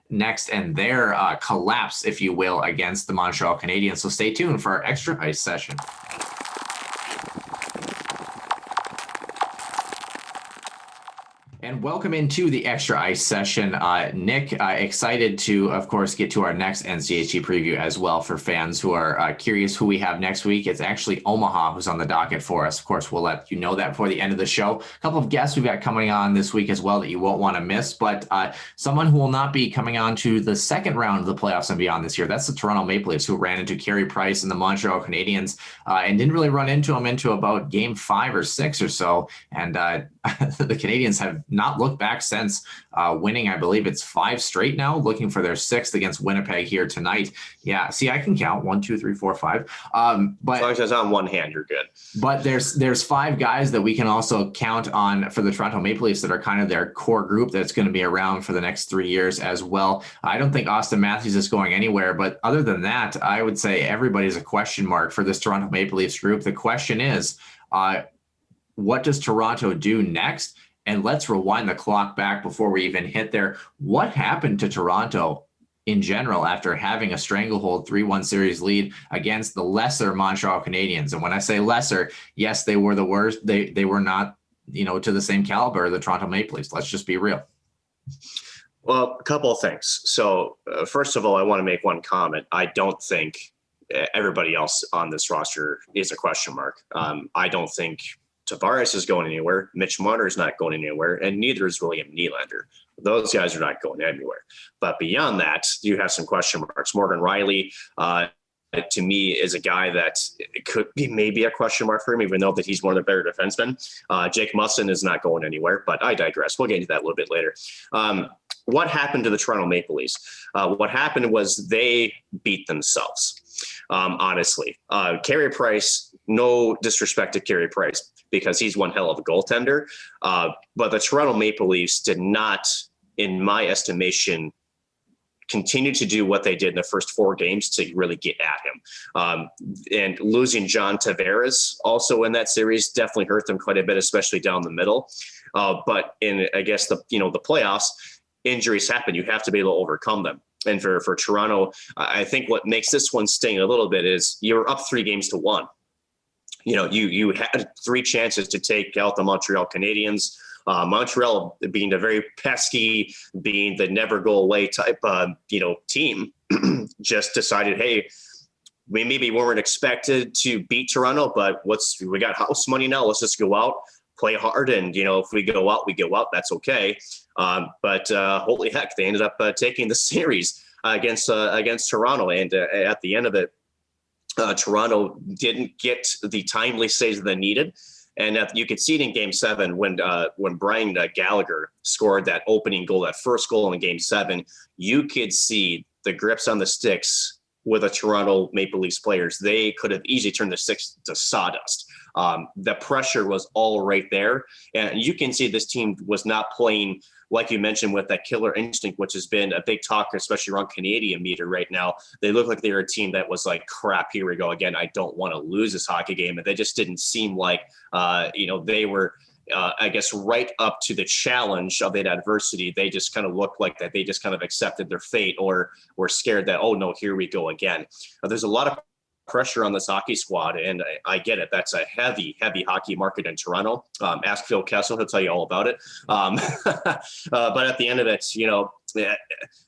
[SPEAKER 5] next and their collapse, if you will, against the Montreal Canadiens. So stay tuned for our Extra Ice session. And welcome into the Extra Ice session. Nick, excited to, of course, get to our next NCHC preview as well for fans who are curious who we have next week. It's actually Omaha who's on the docket for us. Of course, we'll let you know that before the end of the show. A couple of guests we've got coming on this week as well that you won't want to miss, but someone who will not be coming on to the second round of the playoffs and beyond this year, that's the Toronto Maple Leafs, who ran into Carey Price and the Montreal Canadiens and didn't really run into them into about game 5 or 6 or so. And the Canadiens have not looked back since winning. I believe it's 5 straight now, looking for their 6th against Winnipeg here tonight. Yeah, see, I can count 1, 2, 3, 4, 5. But
[SPEAKER 6] as long as it's on one hand, you're good.
[SPEAKER 5] But there's 5 guys that we can also count on for the Toronto Maple Leafs that are kind of their core group that's going to be around for the next 3 years as well. I don't think Austin Matthews is going anywhere, but other than that, I would say everybody's a question mark for this Toronto Maple Leafs group. The question is, what does Toronto do next? And let's rewind the clock back before we even hit there. What happened to Toronto in general after having a stranglehold 3-1 series lead against the lesser Montreal Canadiens? And when I say lesser, yes, they were the worst. They were not, to the same caliber of the Toronto Maple Leafs. Let's just be real.
[SPEAKER 6] Well, a couple of things. So first of all, I want to make one comment. I don't think everybody else on this roster is a question mark. I don't think Tavares is going anywhere. Mitch Marner is not going anywhere, and neither is William Nylander. Those guys are not going anywhere. But beyond that, you have some question marks. Morgan Riley, to me, is a guy that could be maybe a question mark for him, even though that he's one of the better defensemen. Jake Musson is not going anywhere, but I digress. We'll get into that a little bit later. What happened to the Toronto Maple Leafs? What happened was they beat themselves, honestly. Carey Price, no disrespect to Carey Price, because he's one hell of a goaltender. But the Toronto Maple Leafs did not, in my estimation, continue to do what they did in the first 4 games to really get at him. And losing John Tavares also in that series definitely hurt them quite a bit, especially down the middle. But in, I guess, the playoffs, injuries happen. You have to be able to overcome them. And for Toronto, I think what makes this one sting a little bit is you're up 3-1. You had 3 chances to take out the Montreal Canadiens. Montreal, being a very pesky, being the never go away type, team, just decided, hey, we maybe weren't expected to beat Toronto, but we got house money now. Let's just go out, play hard, and if we go out, we go out. That's okay. But holy heck, they ended up taking the series against Toronto, and at the end of it, Toronto didn't get the timely saves that they needed. And you could see it in Game 7 when Brian Gallagher scored that opening goal, that first goal in Game 7. You could see the grips on the sticks with the Toronto Maple Leafs players. They could have easily turned the sticks to sawdust. The pressure was all right there. And you can see this team was not playing, like you mentioned, with that killer instinct, which has been a big talk, especially around Canadian media right now. They look like they were a team that was like, crap, here we go again. I don't want to lose this hockey game. And they just didn't seem like, they were, I guess, right up to the challenge of that adversity. They just kind of looked like that. They just kind of accepted their fate, or were scared that, oh no, here we go again. There's a lot of pressure on this hockey squad, and I get it. That's a heavy hockey market in Toronto. Ask Phil Kessel, he'll tell you all about it. But at the end of it,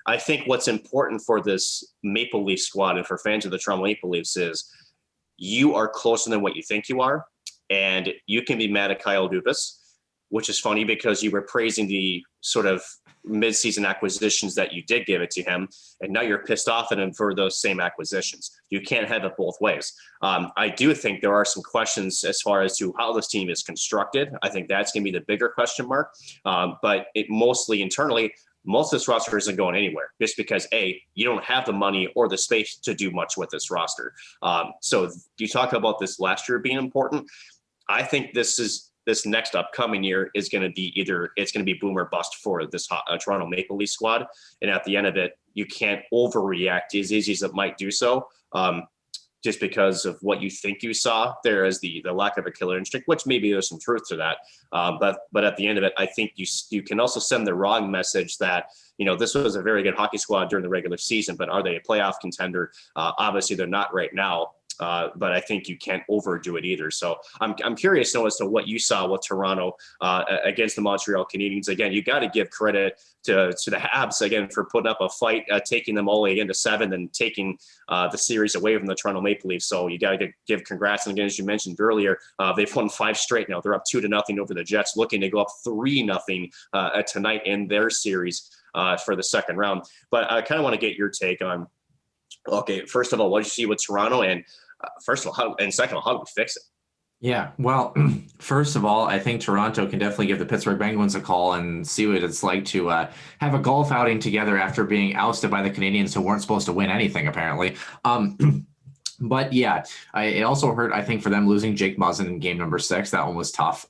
[SPEAKER 6] I think what's important for this Maple Leaf squad and for fans of the Toronto Maple Leafs is you are closer than what you think you are, and you can be mad at Kyle Dubas, which is funny because you were praising the sort of mid-season acquisitions that you did give it to him, and now you're pissed off at him for those same acquisitions. You can't have it both ways. I do think there are some questions as far as to how this team is constructed. I think that's going to be the bigger question mark. But it mostly internally, most of this roster isn't going anywhere just because you don't have the money or the space to do much with this roster. So you talk about this last year being important. I think this next upcoming year is going to be it's going to be boom or bust for this Toronto Maple Leaf squad. And at the end of it, you can't overreact as easy as it might do so, just because of what you think you saw there as the lack of a killer instinct, which maybe there's some truth to that. But at the end of it, I think you can also send the wrong message that, this was a very good hockey squad during the regular season, but are they a playoff contender? Obviously they're not right now. But I think you can't overdo it either. So I'm curious to know as to what you saw with Toronto against the Montreal Canadiens. Again, you got to give credit to the Habs again for putting up a fight, taking them all the way into 7 and taking the series away from the Toronto Maple Leafs. So you got to give congrats. And again, as you mentioned earlier, they've won 5 straight now. They're up 2-0 over the Jets, looking to go up 3-0 tonight in their series for the second round. But I kind of want to get your take on, okay, first of all, what did you see with Toronto? And first of all, second of all, how do we fix it?
[SPEAKER 5] Yeah, well, first of all, I think Toronto can definitely give the Pittsburgh Penguins a call and see what it's like to have a golf outing together after being ousted by the Canadiens, who weren't supposed to win anything, apparently. But yeah, it also hurt, I think, for them losing Jake Muzzin in game number 6. That one was tough.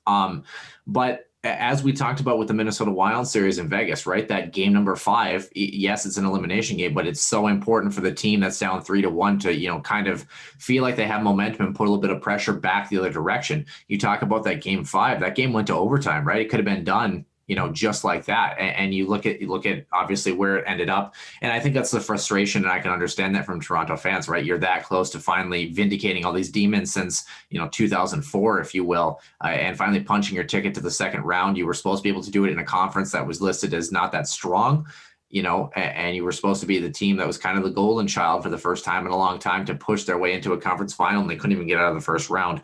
[SPEAKER 5] But as we talked about with the Minnesota Wild series in Vegas, right? That game number 5, yes, it's an elimination game, but it's so important for the team that's down 3-1 to, kind of feel like they have momentum and put a little bit of pressure back the other direction. You talk about that game 5, that game went to overtime, right? It could have been done, just like that. And you look at obviously where it ended up. And I think that's the frustration. And I can understand that from Toronto fans, right? You're that close to finally vindicating all these demons since, 2004, if you will, and finally punching your ticket to the second round. You were supposed to be able to do it in a conference that was listed as not that strong, and you were supposed to be the team that was kind of the golden child for the first time in a long time to push their way into a conference final. And they couldn't even get out of the first round.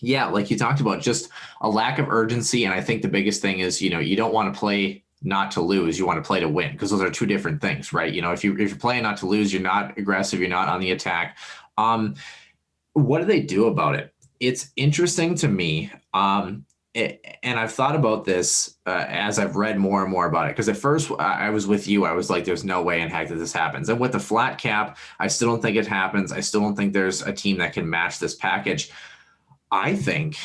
[SPEAKER 5] Yeah, like you talked about, just a lack of urgency. And I think the biggest thing is, you don't want to play not to lose. You want to play to win, because those are two different things, right? If you're playing not to lose, you're not aggressive, you're not on the attack. What do they do about it? It's interesting to me. And I've thought about this as I've read more and more about it. Because at first I was with you. I was like, there's no way in heck that this happens. And with the flat cap, I still don't think it happens. I still don't think there's a team that can match this package. I think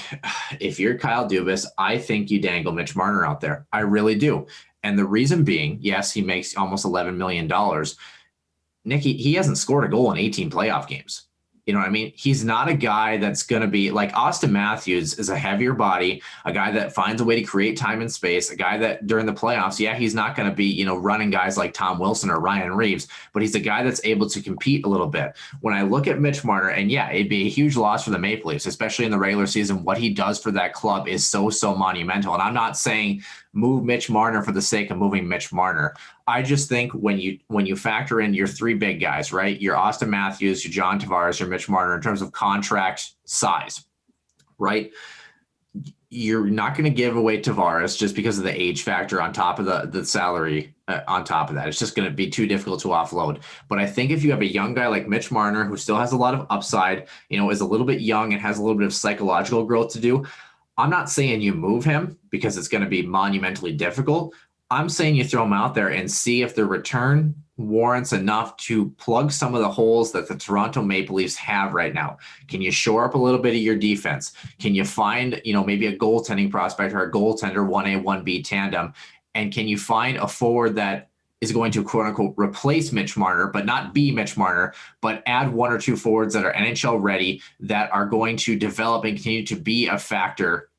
[SPEAKER 5] if you're Kyle Dubas, I think you dangle Mitch Marner out there. I really do. And the reason being, yes, he makes almost $11 million. Nick, he hasn't scored a goal in 18 playoff games. You know what I mean? He's not a guy that's going to be like Austin Matthews is a heavier body, a guy that finds a way to create time and space, a guy that during the playoffs, yeah, he's not going to be, running guys like Tom Wilson or Ryan Reeves, but he's a guy that's able to compete a little bit. When I look at Mitch Marner, and yeah, it'd be a huge loss for the Maple Leafs, especially in the regular season. What he does for that club is so monumental. And I'm not saying move Mitch Marner for the sake of moving Mitch Marner. I just think when you factor in your three big guys, right? Your Austin Matthews, your John Tavares, your Mitch Marner in terms of contract size, right? You're not going to give away Tavares just because of the age factor on top of the salary on top of that. It's just going to be too difficult to offload. But I think if you have a young guy like Mitch Marner, who still has a lot of upside, is a little bit young and has a little bit of psychological growth to do, I'm not saying you move him because it's going to be monumentally difficult. I'm saying you throw him out there and see if the return warrants enough to plug some of the holes that the Toronto Maple Leafs have right now. Can you shore up a little bit of your defense? Can you find, maybe a goaltending prospect or a goaltender 1A, 1B tandem? And can you find a forward that is going to quote unquote replace Mitch Marner, but not be Mitch Marner, but add one or two forwards that are NHL ready, that are going to develop and continue to be a factor,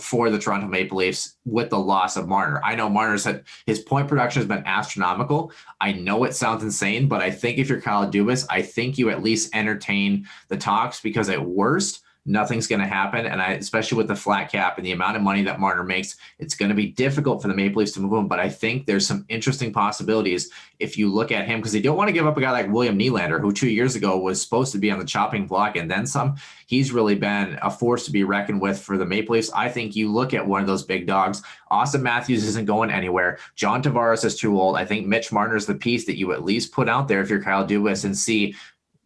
[SPEAKER 5] for the Toronto Maple Leafs with the loss of Marner. I know Marner's had his point production has been astronomical. I know it sounds insane, but I think if you're Kyle Dubas, I think you at least entertain the talks, because at worst, nothing's going to happen. And especially with the flat cap and the amount of money that Marner makes, it's going to be difficult for the Maple Leafs to move him. But I think there's some interesting possibilities if you look at him, because they don't want to give up a guy like William Nylander, who 2 years ago was supposed to be on the chopping block and then some. He's really been a force to be reckoned with for the Maple Leafs. I think you look at one of those big dogs. Austin Matthews isn't going anywhere. John Tavares is too old. I think Mitch Marner is the piece that you at least put out there if you're Kyle Dubas and see,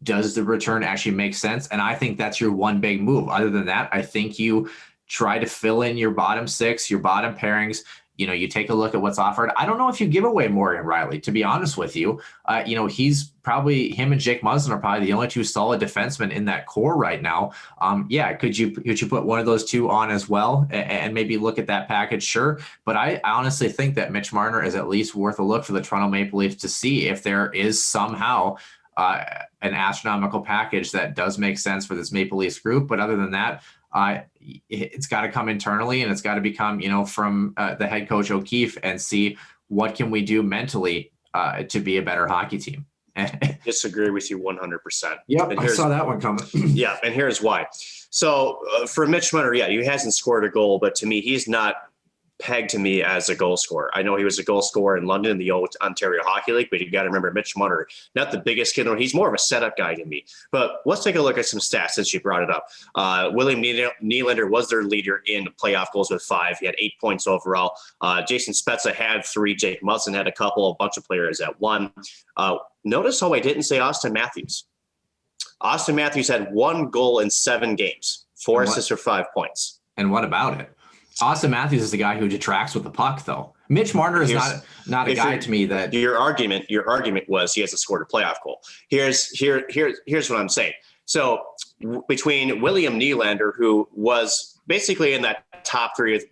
[SPEAKER 5] does the return actually make sense? And I think that's your one big move. Other than that, I think you try to fill in your bottom six, your bottom pairings. You take a look at what's offered. I don't know if you give away Morgan Rielly, to be honest with you. He's probably, him and Jake Muzzin are probably the only two solid defensemen in that core right now. Could you put one of those two on as well and maybe look at that package? Sure. But I honestly think that Mitch Marner is at least worth a look for the Toronto Maple Leafs to see if there is somehow an astronomical package that does make sense for this Maple Leafs group. But other than that, it's got to come internally, and it's got to become, from the head coach O'Keefe, and see what can we do mentally to be a better hockey team.
[SPEAKER 6] Disagree with you 100%.
[SPEAKER 5] Yep, I saw that one coming.
[SPEAKER 6] Yeah, and here's why. So for Mitch Marner, yeah, he hasn't scored a goal, but to me, he's not pegged to me as a goal scorer. I know he was a goal scorer in London in the Ontario Hockey League, but you got to remember Mitch Marner, not the biggest kid. He's more of a setup guy to me. But let's take a look at some stats since you brought it up. William Nylander was their leader in playoff goals with 5. He had 8 points overall. Jason Spezza had 3. Jake Muzzin had a couple. A bunch of players at 1. Notice how I didn't say Austin Matthews. Austin Matthews had 1 goal in 7 games, 4 assists for 5 points.
[SPEAKER 5] And what about it? Austin Matthews is the guy who detracts with the puck, though. Mitch Marner is not a guy to me that
[SPEAKER 6] your argument was he hasn't scored a playoff goal. Here's what I'm saying. So between William Nylander, who was basically in that top 3 with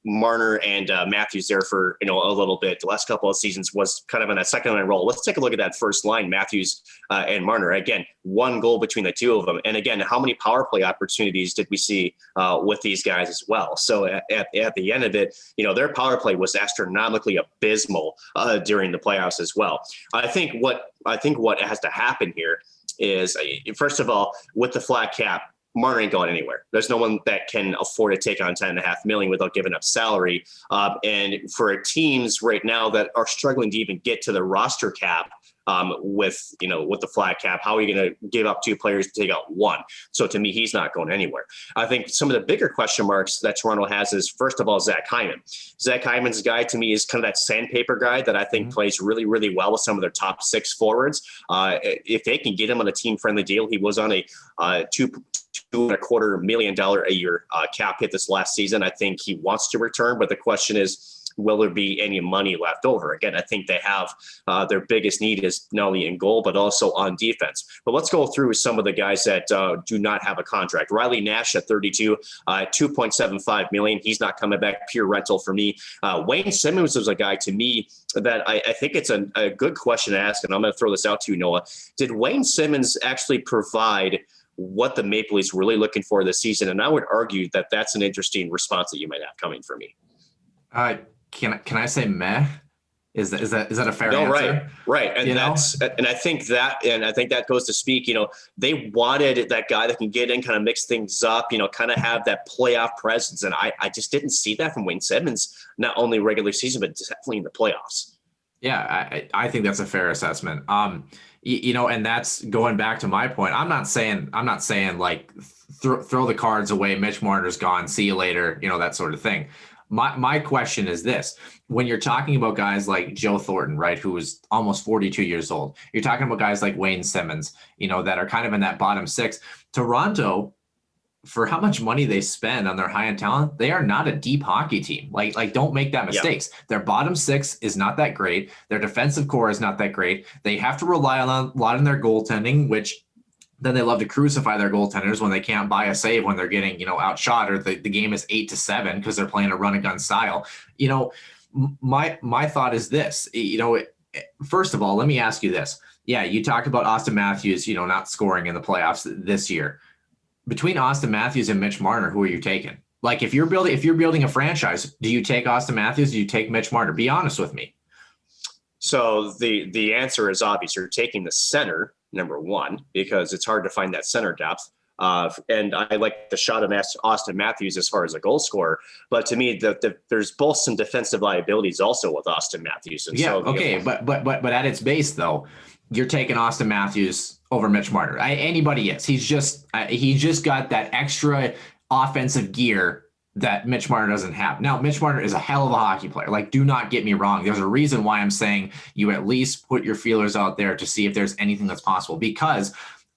[SPEAKER 6] Marner and Matthews there for a little bit, the last couple of seasons, was kind of in that second line role. Let's take a look at that first line, Matthews and Marner. Again, 1 goal between the two of them. And again, how many power play opportunities did we see with these guys as well? So at the end of it, their power play was astronomically abysmal during the playoffs as well. I think what has to happen here is, first of all, with the flat cap, Marner ain't going anywhere. There's no one that can afford to take on $10.5 million without giving up salary. And for teams right now that are struggling to even get to the roster cap, with the flat cap. How are you going to give up 2 players to take out 1? So to me, he's not going anywhere. I think some of the bigger question marks that Toronto has is, first of all, Zach Hyman. Zach Hyman's guy to me is kind of that sandpaper guy that I think plays really, really well with some of their top 6 forwards. If they can get him on a team-friendly deal, he was on a $2.25 million a year cap hit this last season. I think he wants to return, but the question is, will there be any money left over? Again, I think they have their biggest need is not only in goal, but also on defense. But let's go through some of the guys that do not have a contract. Riley Nash at 32, $2.75 million. He's not coming back, pure rental for me. Wayne Simmons is a guy to me that I think it's a good question to ask, and I'm going to throw this out to you, Noah. Did Wayne Simmons actually provide what the Maple Leafs really looking for this season? And I would argue that that's an interesting response that you might have coming for me.
[SPEAKER 5] Can I say meh? Is that a fair answer?
[SPEAKER 6] Right. And I think that goes to speak, they wanted that guy that can get in, kind of mix things up, kind of have that playoff presence. And I just didn't see that from Wayne Simmons, not only regular season, but definitely in the playoffs.
[SPEAKER 5] Yeah, I think that's a fair assessment. And that's going back to my point. I'm not saying like throw the cards away. Mitch Marner's gone. See you later. That sort of thing. My question is this: when you're talking about guys like Joe Thornton, right, who is almost 42 years old, you're talking about guys like Wayne Simmons, that are kind of in that bottom 6. Toronto, for how much money they spend on their high-end talent, they are not a deep hockey team. Like don't make that mistakes. Yep. Their bottom 6 is not that great. Their defensive core is not that great. They have to rely on a lot on their goaltending, which then they love to crucify their goaltenders when they can't buy a save when they're getting, outshot, or the game is 8-7 because they're playing a run and gun style. My thought is this, first of all, let me ask you this. Yeah, you talked about Austin Matthews, not scoring in the playoffs this year. Between Austin Matthews and Mitch Marner, who are you taking? Like if you're building a franchise, do you take Austin Matthews? Do you take Mitch Marner? Be honest with me.
[SPEAKER 6] So the answer is obvious. You're taking the center, number one, because it's hard to find that center depth. And I like the shot of Austin Matthews as far as a goal scorer. But to me, there's both some defensive liabilities also with Austin Matthews. And
[SPEAKER 5] but at its base, though, you're taking Austin Matthews over Mitch Marner. Anybody is. He just got that extra offensive gear that Mitch Marner doesn't have. Now, Mitch Marner is a hell of a hockey player. Like, do not get me wrong. There's a reason why I'm saying you at least put your feelers out there to see if there's anything that's possible, because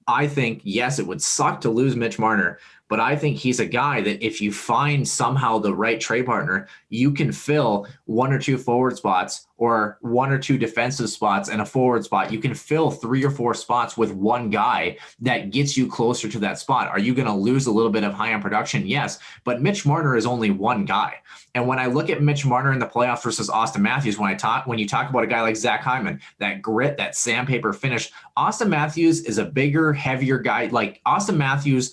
[SPEAKER 5] I think, yes, it would suck to lose Mitch Marner, but I think he's a guy that if you find somehow the right trade partner, you can fill 1 or 2 forward spots or 1 or 2 defensive spots and a forward spot. You can fill 3 or 4 spots with one guy that gets you closer to that spot. Are you going to lose a little bit of high-end production? Yes, but Mitch Marner is only one guy. And when I look at Mitch Marner in the playoffs versus Austin Matthews, when you talk about a guy like Zach Hyman, that grit, that sandpaper finish, Austin Matthews is a bigger, heavier guy. Like Austin Matthews,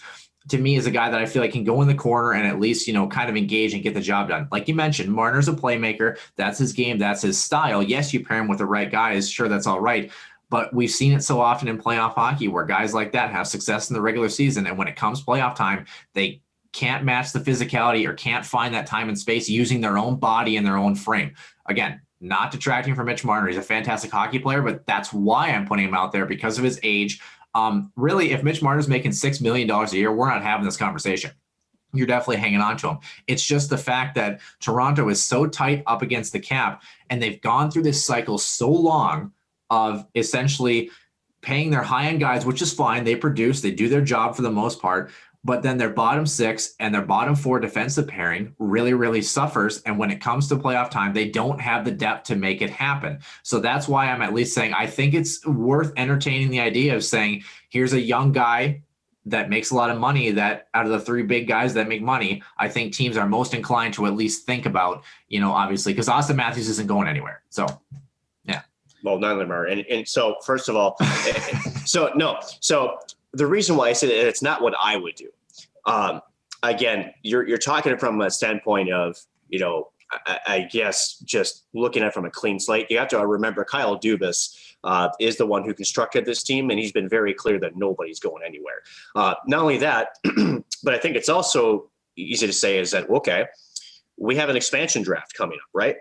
[SPEAKER 5] to me, is a guy that I feel like can go in the corner and at least, kind of engage and get the job done. Like you mentioned, Marner's a playmaker. That's his game. That's his style. Yes, you pair him with the right guys. Sure, that's all right. But we've seen it so often in playoff hockey where guys like that have success in the regular season. And when it comes playoff time, they can't match the physicality or can't find that time and space using their own body and their own frame. Again, not detracting from Mitch Marner. He's a fantastic hockey player, but that's why I'm putting him out there, because of his age. Really, if Mitch Marner's making $6 million a year, we're not having this conversation. You're definitely hanging on to him. It's just the fact that Toronto is so tight up against the cap, and they've gone through this cycle so long of essentially paying their high-end guys, which is fine. They produce, they do their job for the most part, but then their bottom 6 and their bottom 4 defensive pairing really, really suffers. And when it comes to playoff time, they don't have the depth to make it happen. So that's why I'm at least saying I think it's worth entertaining the idea of saying, here's a young guy that makes a lot of money, that out of the 3 big guys that make money, I think teams are most inclined to at least think about, obviously, because Austin Matthews isn't going anywhere. So, yeah.
[SPEAKER 6] Well, none of them are. And so, first of all, So the reason why I said it's not what I would do. Again, you're talking from a standpoint of, I guess just looking at it from a clean slate. You have to remember Kyle Dubas is the one who constructed this team, and he's been very clear that nobody's going anywhere. Not only that, but I think it's also easy to say is that, okay, we have an expansion draft coming up, right?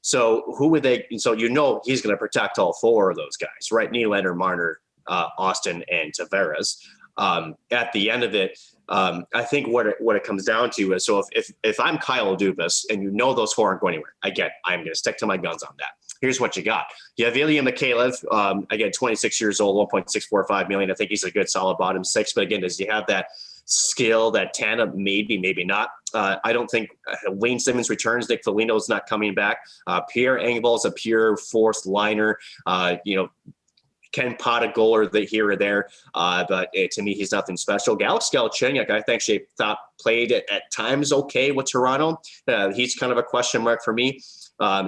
[SPEAKER 6] So who would they? So he's going to protect all four of those guys, right? Nylander, Marner, Austin, and Tavares. At the end of it, I think what it comes down to is, so if I'm Kyle Dubas and those four aren't going anywhere, again, I'm going to stick to my guns on that. Here's what you got. You have Ilya Mikheyev, again, 26 years old, $1.645 million. I think he's a good solid bottom six. But again, does he have that skill, that tandem? Maybe not. I don't think Wayne Simmons returns. Nick Foligno's not coming back. Pierre Engvall's a pure fourth liner. Can pot a goaler here or there, but to me, he's nothing special. Alex Galchenyuk, I actually thought played at times okay with Toronto. He's kind of a question mark for me.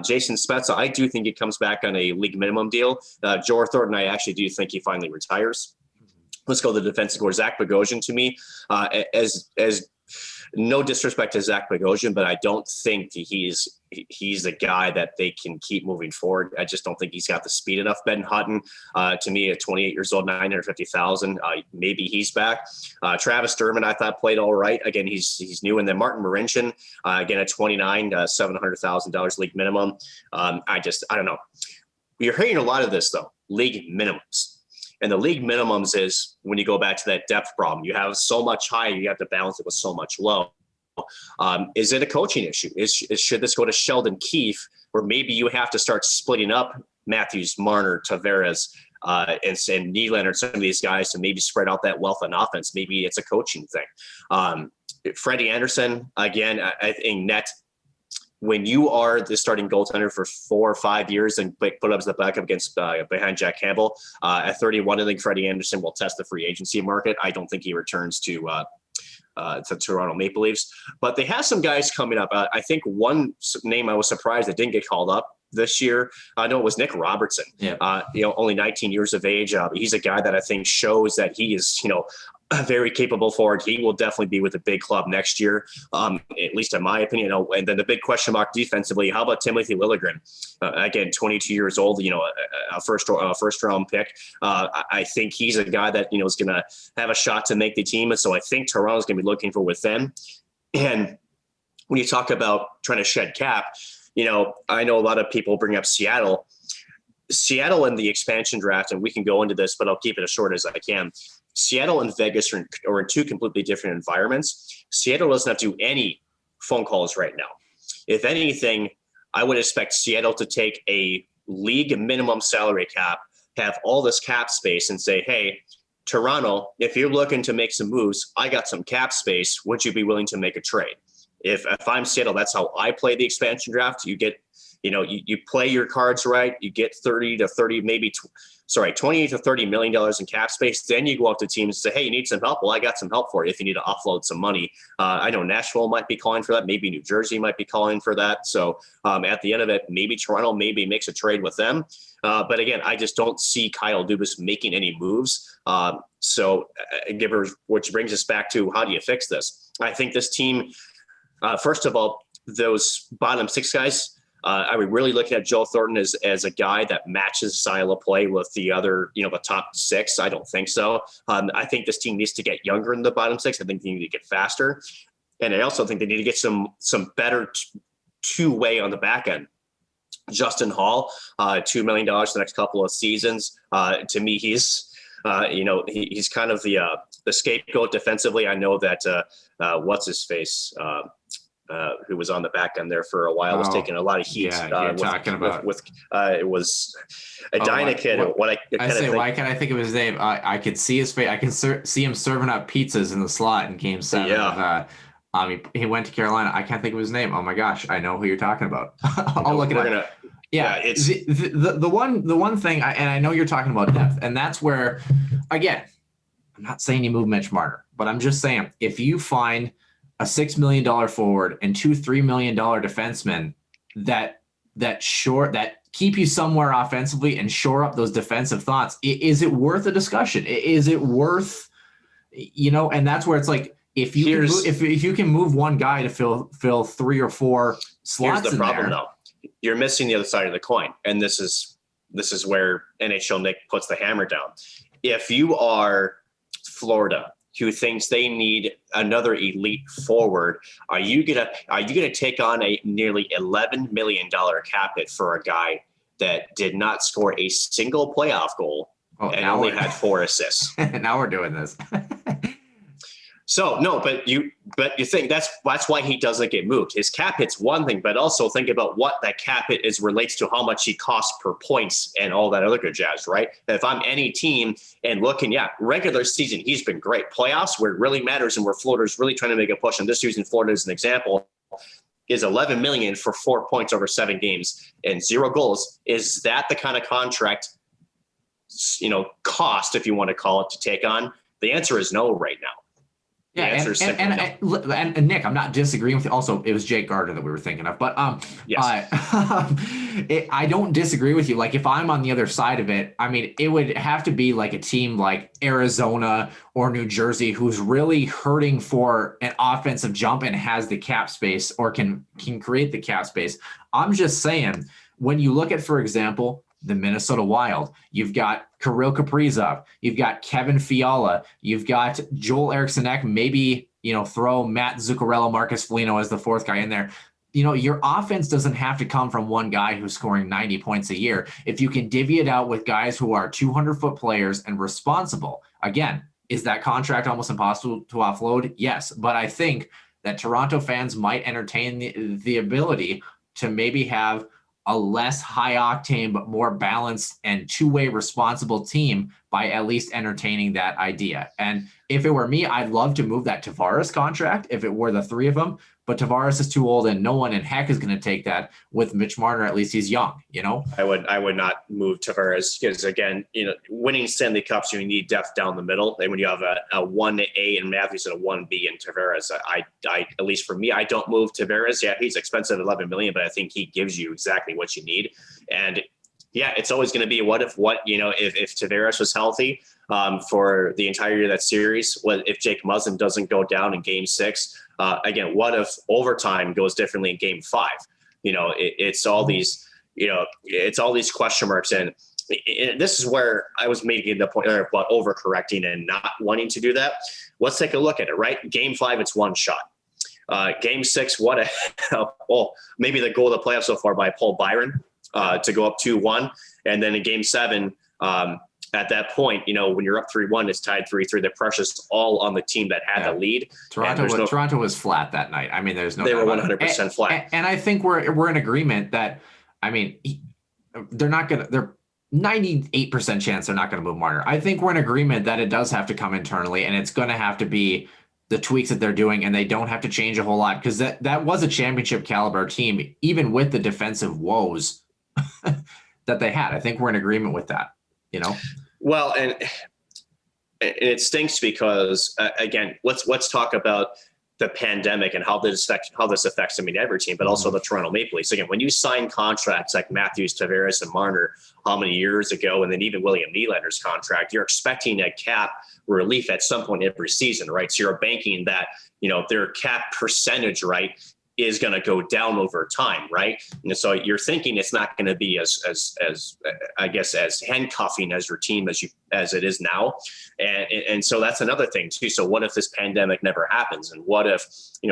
[SPEAKER 6] Jason Spezza, I do think he comes back on a league minimum deal. Joe Thornton, I actually do think he finally retires. Let's go to the defensive core. Zach Bogosian, to me, as no disrespect to Zach Bogosian, but I don't think he's a guy that they can keep moving forward. I just don't think he's got the speed enough. Ben Hutton, to me, at 28 years old, $950,000, maybe he's back. Travis Dermott, I thought played all right. Again, he's new. And then Martin Marincin, again at 29, $700,000 league minimum. I don't know. You're hearing a lot of this though, league minimums. And the league minimums is when you go back to that depth problem. You have so much high, you have to balance it with so much low. Is it a coaching issue? Should this go to Sheldon Keefe, or maybe you have to start splitting up Matthews, Marner, Tavares, and Nylander, some of these guys to maybe spread out that wealth on offense? Maybe it's a coaching thing. Freddie Anderson, again, I think net. When you are the starting goaltender for 4 or 5 years and put up as the backup behind Jack Campbell, at 31, I think Freddie Anderson will test the free agency market. I don't think he returns to Toronto Maple Leafs, but they have some guys coming up. I think one name I was surprised that didn't get called up this year. I know it was Nick Robertson. Yeah. Only 19 years of age. He's a guy that I think shows that he is, a very capable forward. He will definitely be with a big club next year, at least in my opinion. And then the big question mark defensively, how about Timothy Liljegren? Again, 22 years old, a first round pick. I think he's a guy that, is going to have a shot to make the team. And so I think Toronto's going to be looking for with them. And when you talk about trying to shed cap, I know a lot of people bring up Seattle in the expansion draft, and we can go into this, but I'll keep it as short as I can. Seattle and Vegas are in two completely different environments. Seattle doesn't have to do any phone calls right now. If anything, I would expect Seattle to take a league minimum salary cap, have all this cap space, and say, hey, Toronto, if you're looking to make some moves, I got some cap space. Would you be willing to make a trade? If I'm Seattle, that's how I play the expansion draft. You get, you play your cards right. You get 20 to $30 million in cap space. Then you go up to teams and say, hey, you need some help? Well, I got some help for you if you need to offload some money. I know Nashville might be calling for that. Maybe New Jersey might be calling for that. So at the end of it, maybe Toronto makes a trade with them. But again, I just don't see Kyle Dubas making any moves. Which brings us back to, how do you fix this? I think this team, first of all, those bottom six guys, I would really look at Joe Thornton as a guy that matches style of play with the other, the top six. I don't think so. I think this team needs to get younger in the bottom six. I think they need to get faster. And I also think they need to get some better two-way on the back end. Justin Hall, $2 million the next couple of seasons. To me, he's kind of the scapegoat defensively. I know that what's his face, who was on the back end there for a while, was taking a lot of heat.
[SPEAKER 5] Yeah, talking about
[SPEAKER 6] it was a Dyna kid.
[SPEAKER 5] Why can't I think of his name? I could see his face. I can see him serving up pizzas in the slot in Game 7. Yeah. He went to Carolina. I can't think of his name. Oh my gosh, I know who you're talking about. I'll look it up. It's the one thing, and I know you're talking about depth, and that's where, again, I'm not saying you move Mitch Marner, but I'm just saying, if you find a $6 million forward and two $3 million defensemen that keep you somewhere offensively and shore up those defensive thoughts, is it worth a discussion? Is it worth, and that's where it's like, if you can move one guy to fill 3 or 4 slots.
[SPEAKER 6] Here's the problem though. You're missing the other side of the coin. And this is where NHL Nick puts the hammer down. If you are Florida who thinks they need another elite forward, are you gonna take on a nearly $11 million cap hit for a guy that did not score a single playoff goal and only had 4 assists?
[SPEAKER 5] Now we're doing this.
[SPEAKER 6] So no, but you think that's why he doesn't get moved. His cap hit's one thing, but also think about what that cap hit is relates to how much he costs per points and all that other good jazz, right? If I'm any team and looking, regular season, he's been great. Playoffs, where it really matters and where Florida's really trying to make a push, and this using Florida as an example, is $11 million for 4 points over 7 games and 0 goals. Is that the kind of contract, cost, if you want to call it, to take on? The answer is no right now.
[SPEAKER 5] And Nick, I'm not disagreeing with you. Also, it was Jake Gardiner that we were thinking of, but
[SPEAKER 6] yes.
[SPEAKER 5] I don't disagree with you. Like, if I'm on the other side of it, I mean, it would have to be like a team like Arizona or New Jersey who's really hurting for an offensive jump and has the cap space or can create the cap space. I'm just saying, when you look at, for example, the Minnesota Wild, you've got Kirill Kaprizov, you've got Kevin Fiala, you've got Joel Eriksson, maybe, throw Matt Zuccarello, Marcus Foligno as the 4th guy in there. Your offense doesn't have to come from one guy who's scoring 90 points a year. If you can divvy it out with guys who are 200-foot players and responsible, again, is that contract almost impossible to offload? Yes. But I think that Toronto fans might entertain the ability to maybe have a less high octane, but more balanced and two-way responsible team by at least entertaining that idea. And if it were me, I'd love to move that Tavares contract if it were the 3 of them, but Tavares is too old and no one in heck is going to take that with Mitch Marner. At least he's young, I
[SPEAKER 6] would not move Tavares because, again, winning Stanley Cups, you need depth down the middle. And when you have a 1A and Matthews and a 1B and Tavares, I at least for me, I don't move Tavares. Yeah, he's expensive, $11 million, but I think he gives you exactly what you need. And yeah, it's always going to be if Tavares was healthy for the entire year of that series, if Jake Muzzin doesn't go down in Game 6, again, what if overtime goes differently in Game 5? It's all these, it's all these question marks. And this is where I was making the point about overcorrecting and not wanting to do that. Let's take a look at it, right? Game 5, it's one shot. Game 6, maybe the goal of the playoffs so far by Paul Byron to go up 2-1. And then in Game 7, at that point, when you're up 3-1, it's tied 3-3. The pressure's all on the team that had the lead.
[SPEAKER 5] Toronto was flat that night. I mean, they
[SPEAKER 6] were 100% flat.
[SPEAKER 5] And I think we're in agreement that, I mean, they're 98% chance they're not going to move Marner. I think we're in agreement that it does have to come internally, and it's going to have to be the tweaks that they're doing, and they don't have to change a whole lot because that was a championship caliber team, even with the defensive woes that they had. I think we're in agreement with that.
[SPEAKER 6] Well, and it stinks because again, let's talk about the pandemic and how this affects every team, but also the Toronto Maple Leafs. Again, when you sign contracts like Matthews, Tavares, and Marner how many years ago, and then even William Nylander's contract, you're expecting a cap relief at some point every season, right? So you're banking that their cap percentage, right, is going to go down over time, right? And so you're thinking it's not going to be as handcuffing as your team as it is now, and so that's another thing too. So what if this pandemic never happens, and what if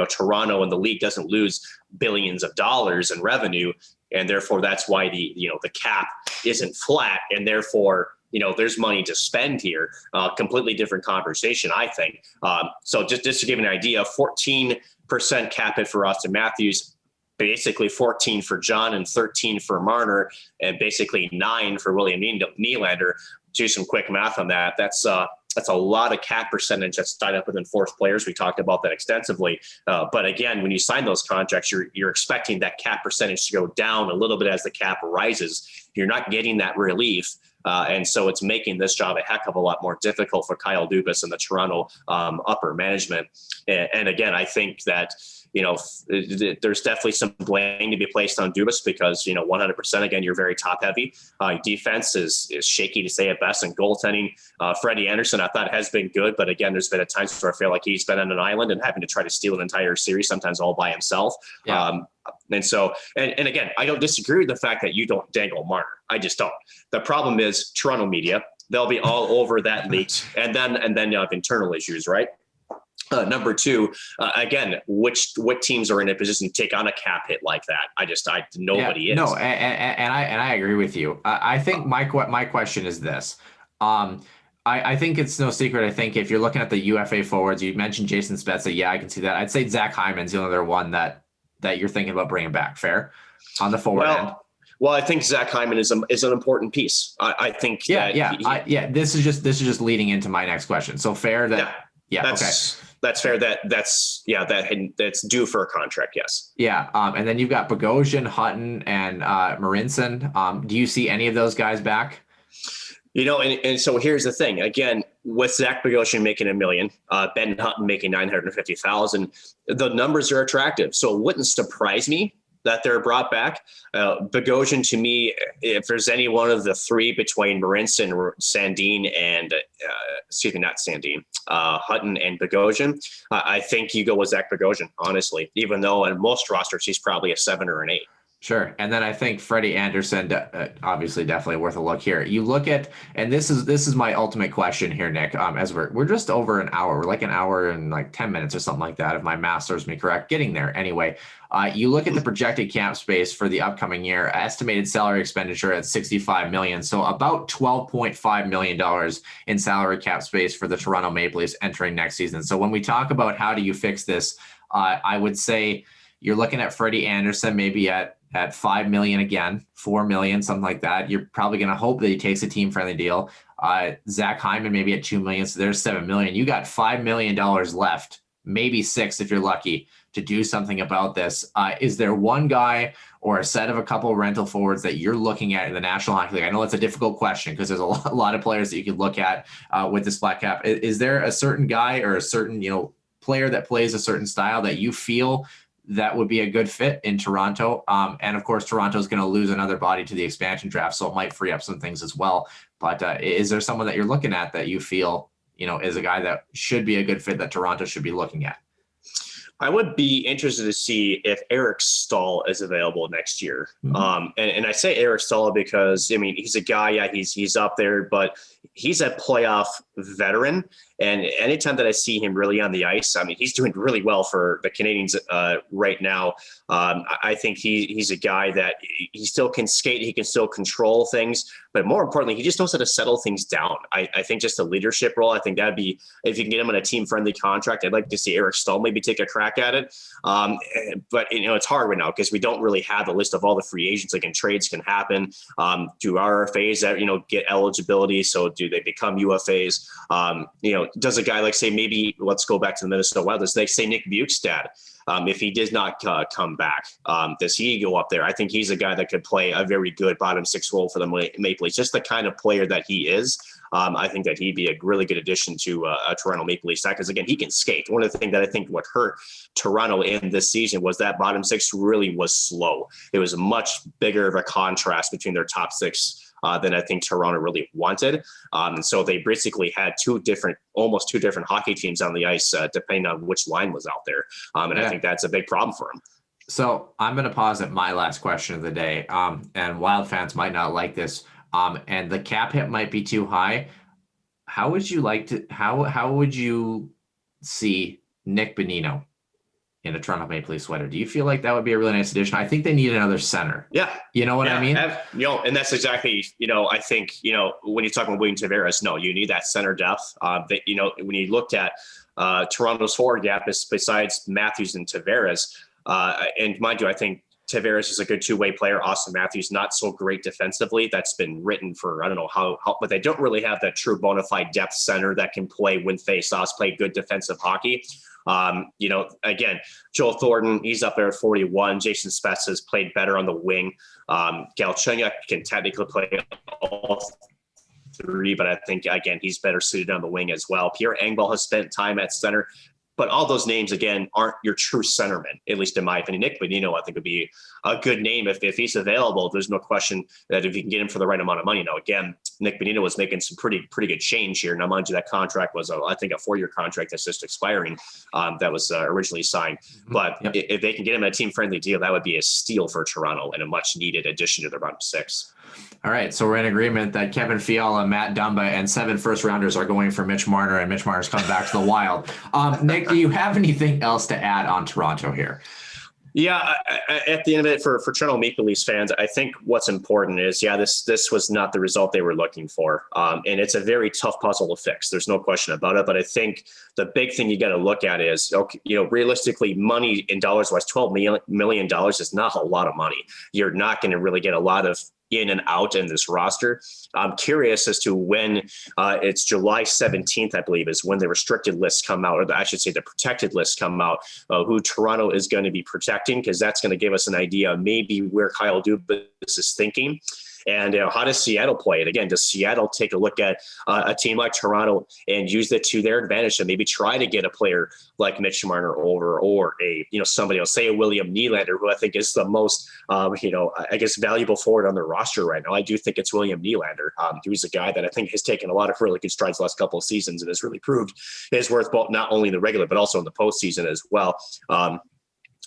[SPEAKER 6] Toronto and the league doesn't lose billions of dollars in revenue, and therefore that's why the cap isn't flat, and therefore there's money to spend here. Completely different conversation, I think. So just to give an idea, 14% cap hit for Austin Matthews, basically 14 for John and 13 for Marner, and basically 9 for William Nylander. Do some quick math on that. That's a lot of cap percentage that's tied up within fourth players. We talked about that extensively. But again, when you sign those contracts, you're expecting that cap percentage to go down a little bit as the cap rises. You're not getting that relief. And so it's making this job a heck of a lot more difficult for Kyle Dubas and the Toronto upper management. And again, I think that, there's definitely some blame to be placed on Dubas because, 100%, again, you're very top heavy. Defense is shaky to say at best, and goaltending, Freddie Anderson, I thought has been good. But again, there's been at times where I feel like he's been on an island and having to try to steal an entire series, sometimes all by himself. Yeah. And so, and again, I don't disagree with the fact that you don't dangle Marner. I just don't. The problem is Toronto media they'll be all over that leaked. And then you have internal issues, right? Number two, again, what teams are in a position to take on a cap hit like that? Nobody is.
[SPEAKER 5] No, and I agree with you. I think my question is this. I think it's no secret. I think if you're looking at the UFA forwards, you mentioned Jason Spezza. Yeah, I can see that. I'd say Zach Hyman's the other one that you're thinking about bringing back. Fair on the forward end.
[SPEAKER 6] Well, I think Zach Hyman is an important piece. I think.
[SPEAKER 5] This is just leading into my next question. So fair that.
[SPEAKER 6] That's fair. That's due for a contract. Yes.
[SPEAKER 5] Yeah. And then you've got Bogosian, Hutton, and Marinson. Do you see any of those guys back?
[SPEAKER 6] And so here's the thing. Again, with Zach Bogosian making $1 million, Ben Hutton making $950,000, the numbers are attractive. So it wouldn't surprise me that they're brought back. Bogosian, to me, if there's any one of the three between Marinson, Sandin, and Hutton and Bogosian, I think you go with Zach Bogosian, honestly, even though in most rosters, he's probably a 7 or an 8.
[SPEAKER 5] Sure. And then I think Freddie Anderson, obviously definitely worth a look here. You look at, and this is my ultimate question here, Nick, as we're just over an hour. We're like an hour and like 10 minutes or something like that, if my math serves me correct, getting there. Anyway, you look at the projected cap space for the upcoming year, estimated salary expenditure at $65 million. So about $12.5 million in salary cap space for the Toronto Maple Leafs entering next season. So when we talk about how do you fix this, I would say you're looking at Freddie Anderson, maybe at $5 million again, $4 million, something like that. You're probably going to hope that he takes a team-friendly deal. Zach Hyman maybe at $2 million, so there's $7 million. You got $5 million left, maybe $6 million if you're lucky, to do something about this. Is there one guy or a set of a couple of rental forwards that you're looking at in the National Hockey League? I know it's a difficult question because there's a lot of players that you could look at with this flat cap. Is there a certain guy or a certain player that plays a certain style that you feel that would be a good fit in Toronto? And of course, Toronto is going to lose another body to the expansion draft, so it might free up some things as well. But is there someone that you're looking at that you feel, is a guy that should be a good fit that Toronto should be looking at?
[SPEAKER 6] I would be interested to see if Eric Staal is available next year. Mm-hmm. And I say Eric Staal because, he's a guy, he's up there, but he's a playoff veteran. And anytime that I see him really on the ice, he's doing really well for the Canadians right now. I think he's a guy that he still can skate. He can still control things, but more importantly, he just knows how to settle things down. I think just a leadership role, I think that'd be, if you can get him on a team-friendly contract, I'd like to see Eric Staal maybe take a crack at it. But it's hard right now because we don't really have a list of all the free agents. Like, trades can happen. Do RFAs that, get eligibility? So do they become UFAs? Does a guy like, say, maybe let's go back to the Minnesota Wild, let's say Nick Bjugstad, if he does not come back, does he go up there? I think he's a guy that could play a very good bottom six role for the Maple Leafs, just the kind of player that he is. I think that he'd be a really good addition to a Toronto Maple Leafs side because, again, he can skate. One of the things that I think what hurt Toronto in this season was that bottom six really was slow. It was much bigger of a contrast between their top six than I think Toronto really wanted. And so they basically had almost two different hockey teams on the ice, depending on which line was out there. I think that's a big problem for them.
[SPEAKER 5] So I'm going to pause at my last question of the day. And Wild fans might not like this. And the cap hit might be too high. How would you see Nick Bonino in a Toronto Maple Leafs sweater? Do you feel like that would be a really nice addition? I think they need another center.
[SPEAKER 6] Yeah.
[SPEAKER 5] You know what I mean?
[SPEAKER 6] And that's exactly, I think, when you talk about William Tavares, no, you need that center depth. When you looked at Toronto's forward gap, besides Matthews and Tavares, and mind you, I think Tavares is a good two-way player. Austin Matthews, not so great defensively. That's been written for, I don't know how, but they don't really have that true bona fide depth center that can win face-offs, play good defensive hockey. Again, Joel Thornton, he's up there at 41. Jason Spezza has played better on the wing. Galchenyuk can technically play all three, but I think, again, he's better suited on the wing as well. Pierre Engvall has spent time at center. But all those names, again, aren't your true centermen, at least in my opinion. Nick Bonino, I think, would be a good name if he's available. There's no question that if you can get him for the right amount of money. Now, again, Nick Bonino was making some pretty good change here. Now, mind you, that contract was, I think, a 4-year contract that's just expiring that was originally signed. But if they can get him a team-friendly deal, that would be a steal for Toronto and a much-needed addition to their bottom six.
[SPEAKER 5] All right, so we're in agreement that Kevin Fiala, Matt Dumba, and 7 first-rounders are going for Mitch Marner, and Mitch Marner's coming back to the Wild. Nick, do you have anything else to add on Toronto here?
[SPEAKER 6] Yeah, at the end of it, for Toronto Maple Leafs fans, I think what's important is, this was not the result they were looking for. And it's a very tough puzzle to fix. There's no question about it. But I think the big thing you got to look at is, okay, realistically, money in dollars-wise, $12 million is not a lot of money. You're not going to really get a lot of in and out in this roster. I'm curious as to when it's July 17th, I believe, is when the restricted lists come out, or I should say the protected lists come out, who Toronto is going to be protecting, because that's going to give us an idea of maybe where Kyle Dubas is thinking. And how does Seattle play it? Again, does Seattle take a look at a team like Toronto and use it to their advantage and maybe try to get a player like Mitch Marner over, or somebody else, say a William Nylander, who I think is the most, I guess, valuable forward on the roster right now. I do think it's William Nylander. He was a guy that I think has taken a lot of really good strides the last couple of seasons and has really proved his worth, both not only in the regular, but also in the postseason as well.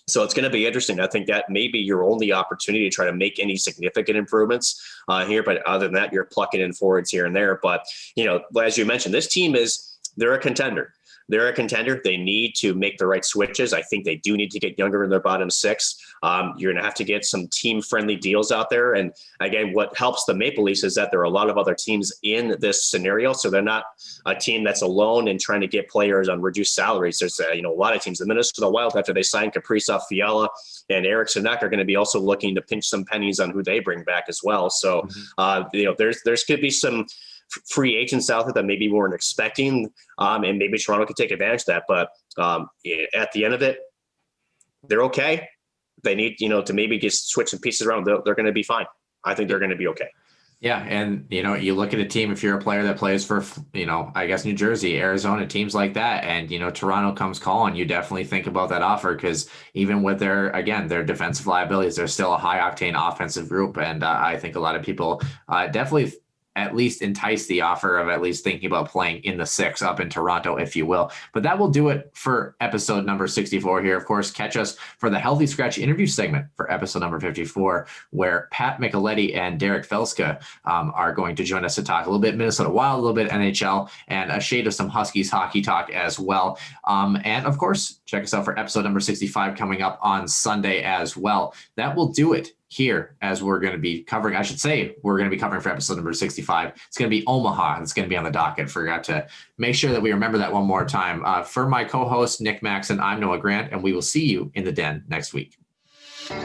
[SPEAKER 6] So it's going to be interesting. I think that may be your only opportunity to try to make any significant improvements here. But other than that, you're plucking in forwards here and there. But, as you mentioned, this team they're a contender. They're a contender. They need to make the right switches. I think they do need to get younger in their bottom six. You're going to have to get some team-friendly deals out there. And again, what helps the Maple Leafs is that there are a lot of other teams in this scenario. So they're not a team that's alone in trying to get players on reduced salaries. There's a lot of teams. The Minnesota Wild, after they signed Kaprizov, Fiala, and Eric Sinek, are going to be also looking to pinch some pennies on who they bring back as well. So there's could be some free agents out there that maybe we weren't expecting, and maybe Toronto could take advantage of that. But at the end of it, they're okay. They need, to maybe just switch some pieces around. They're going to be fine. I think they're going to be okay.
[SPEAKER 5] Yeah, and you look at a team, if you're a player that plays for, I guess New Jersey, Arizona, teams like that, and Toronto comes calling, you definitely think about that offer, because even with their defensive liabilities, they're still a high octane offensive group, and I think a lot of people definitely at least entice the offer of at least thinking about playing in the 6 up in Toronto, if you will. But that will do it for episode number 64 here. Of course, catch us for the Healthy Scratch interview segment for episode number 54, where Pat Micheletti and Derek Felska are going to join us to talk a little bit Minnesota Wild, a little bit NHL, and a shade of some Huskies hockey talk as well. And of course, check us out for episode number 65 coming up on Sunday as well. That will do it here, as we're going to be covering, we're going to be covering for episode number 65. It's going to be Omaha. It's going to be on the docket. Forgot to make sure that we remember that one more time. For my co-host, Nick Maxon, I'm Noah Grant, and we will see you in the Den next week.
[SPEAKER 2] And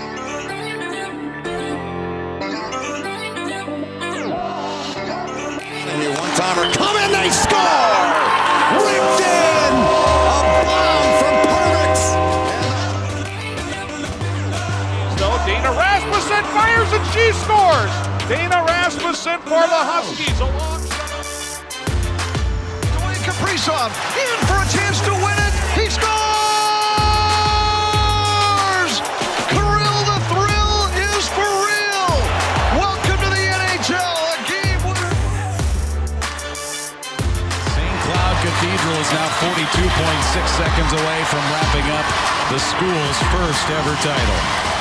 [SPEAKER 2] your one-timer coming, they score! Ripped in! A bomb from Pervix!
[SPEAKER 3] Dana Rasmussen fires and she scores! Dana Rasmussen for the Huskies.
[SPEAKER 2] Dwayne Kaprizov in for a chance to win it. He scores! Kirill the Thrill is for real! Welcome to the NHL, a game winner.
[SPEAKER 4] St. Cloud Cathedral is now 42.6 seconds away from wrapping up the school's first ever title.